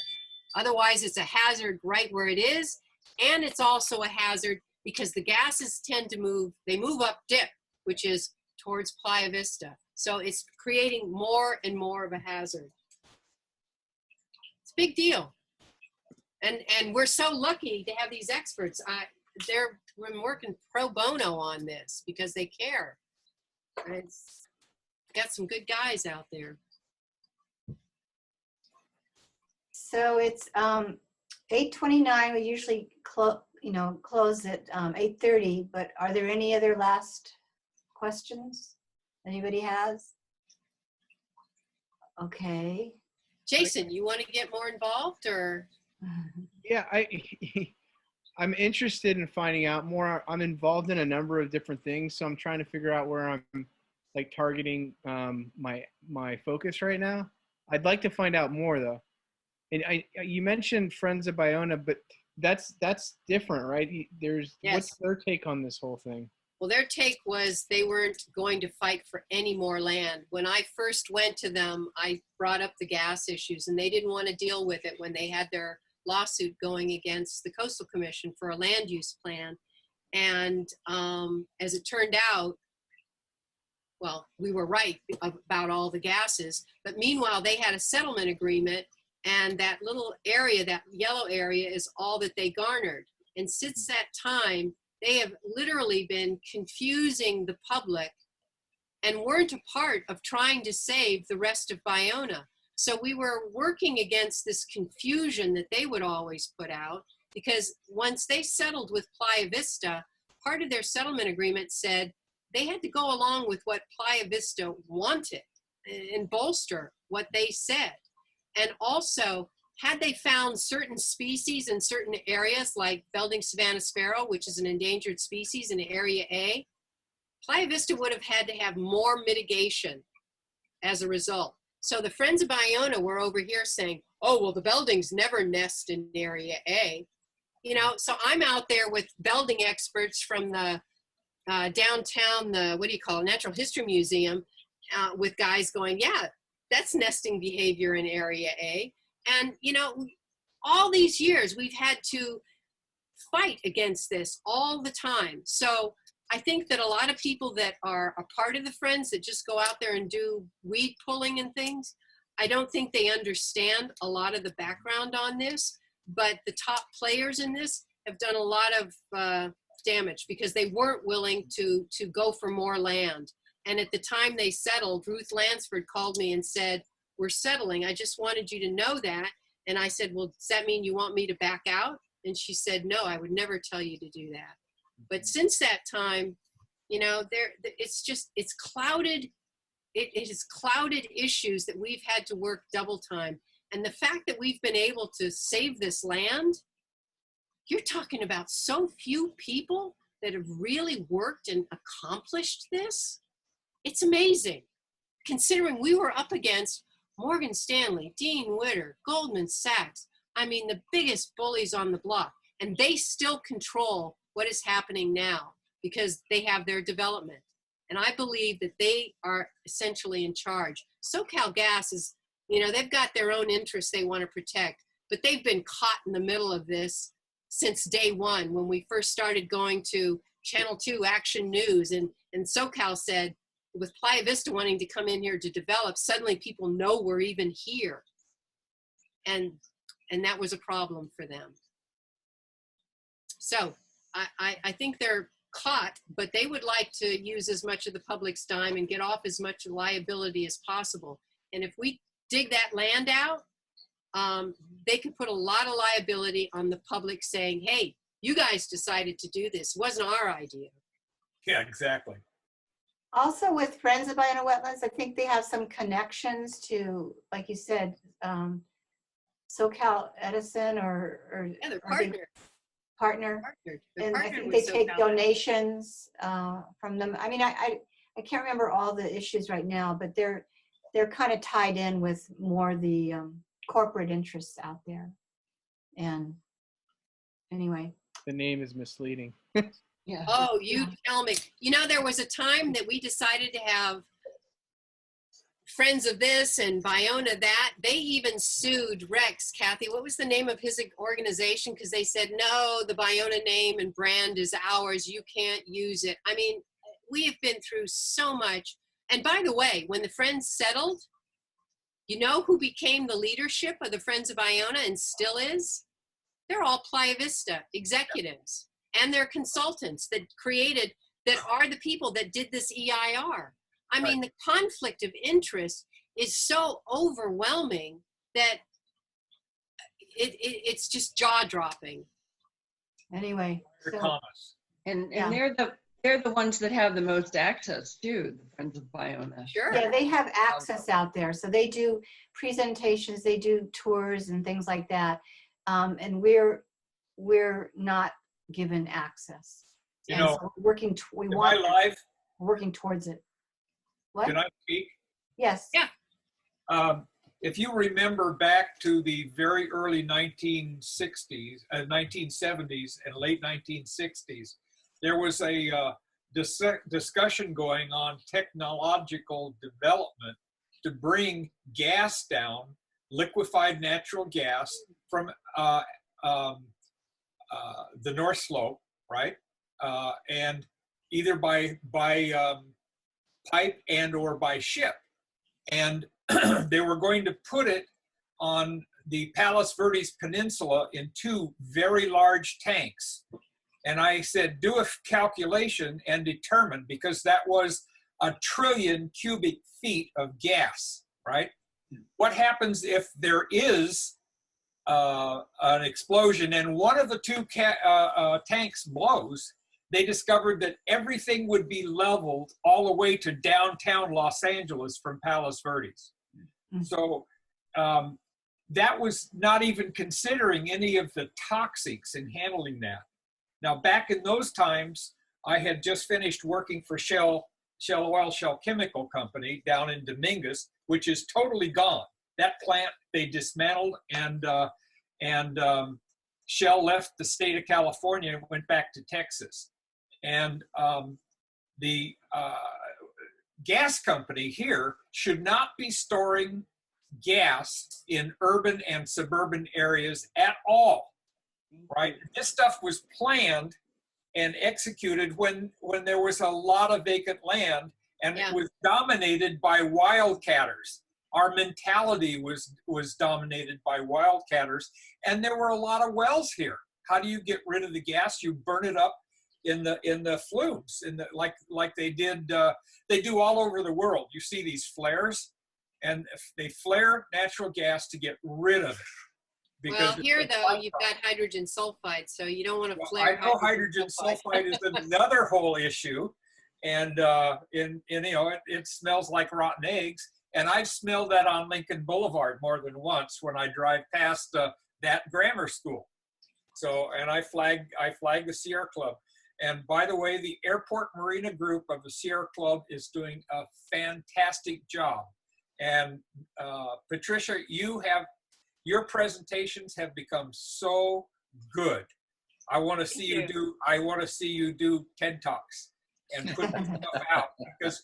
Otherwise, it's a hazard right where it is, and it's also a hazard because the gases tend to move, they move up dip, which is towards Playa Vista. So it's creating more and more of a hazard. It's a big deal. And we're so lucky to have these experts. They're working pro bono on this because they care. It's got some good guys out there. So it's 8:29. We usually close at 8:30. But are there any other last questions anybody has? Okay. Jason, you want to get more involved or? Yeah, I'm interested in finding out more. I'm involved in a number of different things, so I'm trying to figure out where I'm like targeting my focus right now. I'd like to find out more though. And you mentioned Friends of Ballona, but that's different, right? Yes. What's their take on this whole thing? Well, their take was they weren't going to fight for any more land. When I first went to them, I brought up the gas issues, and they didn't want to deal with it when they had their lawsuit going against the Coastal Commission for a land use plan. And as it turned out, well, we were right about all the gases, but meanwhile, they had a settlement agreement, and that little area, that yellow area, is all that they garnered. And since that time, they have literally been confusing the public and weren't a part of trying to save the rest of Ballona. So we were working against this confusion that they would always put out, because once they settled with Playa Vista, part of their settlement agreement said they had to go along with what Playa Vista wanted and bolster what they said. And also, had they found certain species in certain areas, like Belding Savannah Sparrow, which is an endangered species in Area A, Playa Vista would have had to have more mitigation as a result. So the Friends of Ballona were over here saying, oh, well, the Beldings never nest in Area A. You know, so I'm out there with Belding experts from the downtown, Natural History Museum, with guys going, yeah, that's nesting behavior in Area A. And, you know, all these years we've had to fight against this all the time. So I think that a lot of people that are a part of the Friends that just go out there and do weed pulling and things, I don't think they understand a lot of the background on this, but the top players in this have done a lot of damage because they weren't willing to go for more land. And at the time they settled, Ruth Lansford called me and said, we're settling. I just wanted you to know that. And I said, well, does that mean you want me to back out? And she said, no, I would never tell you to do that. But since that time, you know, it's clouded. It has clouded issues that we've had to work double time. And the fact that we've been able to save this land, you're talking about so few people that have really worked and accomplished this. It's amazing, considering we were up against Morgan Stanley, Dean Witter, Goldman Sachs. I mean, the biggest bullies on the block. And they still control what is happening now because they have their development. And I believe that they are essentially in charge. SoCal Gas is, you know, they've got their own interests they want to protect. but they've been caught in the middle of this since day one when we first started going to Channel 2 Action News. And SoCal said, with Playa Vista wanting to come in here to develop, suddenly people know we're even here. And that was a problem for them. So I think they're caught, but they would like to use as much of the public's time and get off as much liability as possible. And if we dig that land out, they could put a lot of liability on the public saying, hey, you guys decided to do this. It wasn't our idea. Yeah, exactly. Also with Friends of Ballona Wetlands, I think they have some connections to, like you said, SoCal Edison or Yeah, they're are they partnered. partner. They're And I partnered think with they take SoCal. donations from them. I mean, I can't remember all the issues right now, but they're kind of tied in with more the corporate interests out there. And anyway. The name is misleading. Yeah. Oh, you tell me. You know, there was a time that we decided to have Friends of this and Ballona that. They even sued Rex, Kathy. What was the name of his organization? Because they said, no, the Ballona name and brand is ours. You can't use it. I mean, we have been through so much. And by the way, when the Friends settled, you know who became the leadership of the Friends of Ballona and still is? They're all Playa Vista executives and their consultants that are the people that did this EIR. I mean, the conflict of interest is so overwhelming that it's just jaw-dropping. Anyway, so, Thomas. And Yeah. they're the ones that have the most access too, the Friends of Ballona. Sure. yeah, they have access out there. So they do presentations, they do tours and things like that. And we're not given access. You And know, so we're working, Am I live? working towards it. What? Can I speak? Yes. Yeah. If you remember back to the very early 1960s, 1970s and late 1960s, there was a discussion going on technological development to bring gas down, liquefied natural gas from the North Slope, right? And either by pipe and or by ship. And they were going to put it on the Palos Verdes Peninsula in 2 very large tanks. And I said, do a calculation and determine, because that was 1 trillion cubic feet of gas, right? What happens if there is an explosion and one of the 2 tanks blows? They discovered that everything would be leveled all the way to downtown Los Angeles from Palos Verdes. Mm-hmm. So that was not even considering any of the toxics in handling that. Now, back in those times, I had just finished working for Shell Chemical Company down in Dominguez, which is totally gone. That plant they dismantled, and Shell left the state of California and went back to Texas. And the gas company here should not be storing gas in urban and suburban areas at all, right? This stuff was planned and executed when there was a lot of vacant land, and Yeah. it was dominated by wildcatters. Our mentality was dominated by wildcatters, and there were a lot of wells here. How do you get rid of the gas? You burn it up in the flumes, like they do all over the world. You see these flares, and they flare natural gas to get rid of it. Well, here though, you've got hydrogen sulfide, so you don't want to flare. I know hydrogen sulfide is another whole issue, and it smells like rotten eggs. And I've smelled that on Lincoln Boulevard more than once when I drive past that grammar school. So, and I flag the Sierra Club. And by the way, the Airport Marina group of the Sierra Club is doing a fantastic job. And Patricia, your presentations have become so good. I want to see you do TED Talks and put this stuff out, because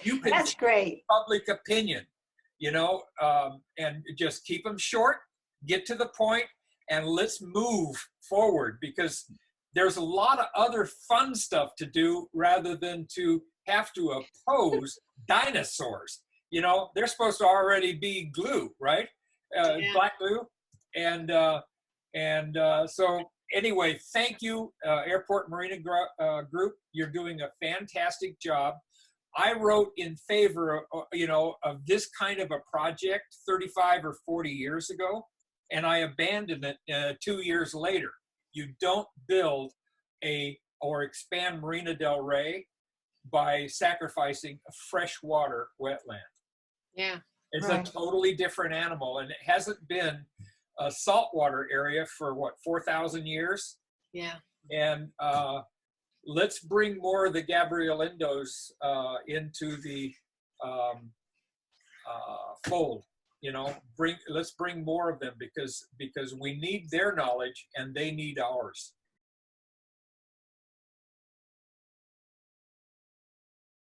you can That's great. public opinion, and just keep them short, get to the point and let's move forward, because there's a lot of other fun stuff to do rather than to have to oppose dinosaurs. You know, they're supposed to already be glue, right? Yeah. Black glue. And so anyway, thank you, Airport Marina Group. You're doing a fantastic job. I wrote in favor of, of this kind of a project 35 or 40 years ago, and I abandoned it 2 years later. You don't build or expand Marina Del Rey by sacrificing a freshwater wetland. Yeah. It's Right. a totally different animal, and it hasn't been a saltwater area for 4,000 years. Yeah. And let's bring more of the Gabrielindos into the fold. Let's bring more of them, because we need their knowledge and they need ours.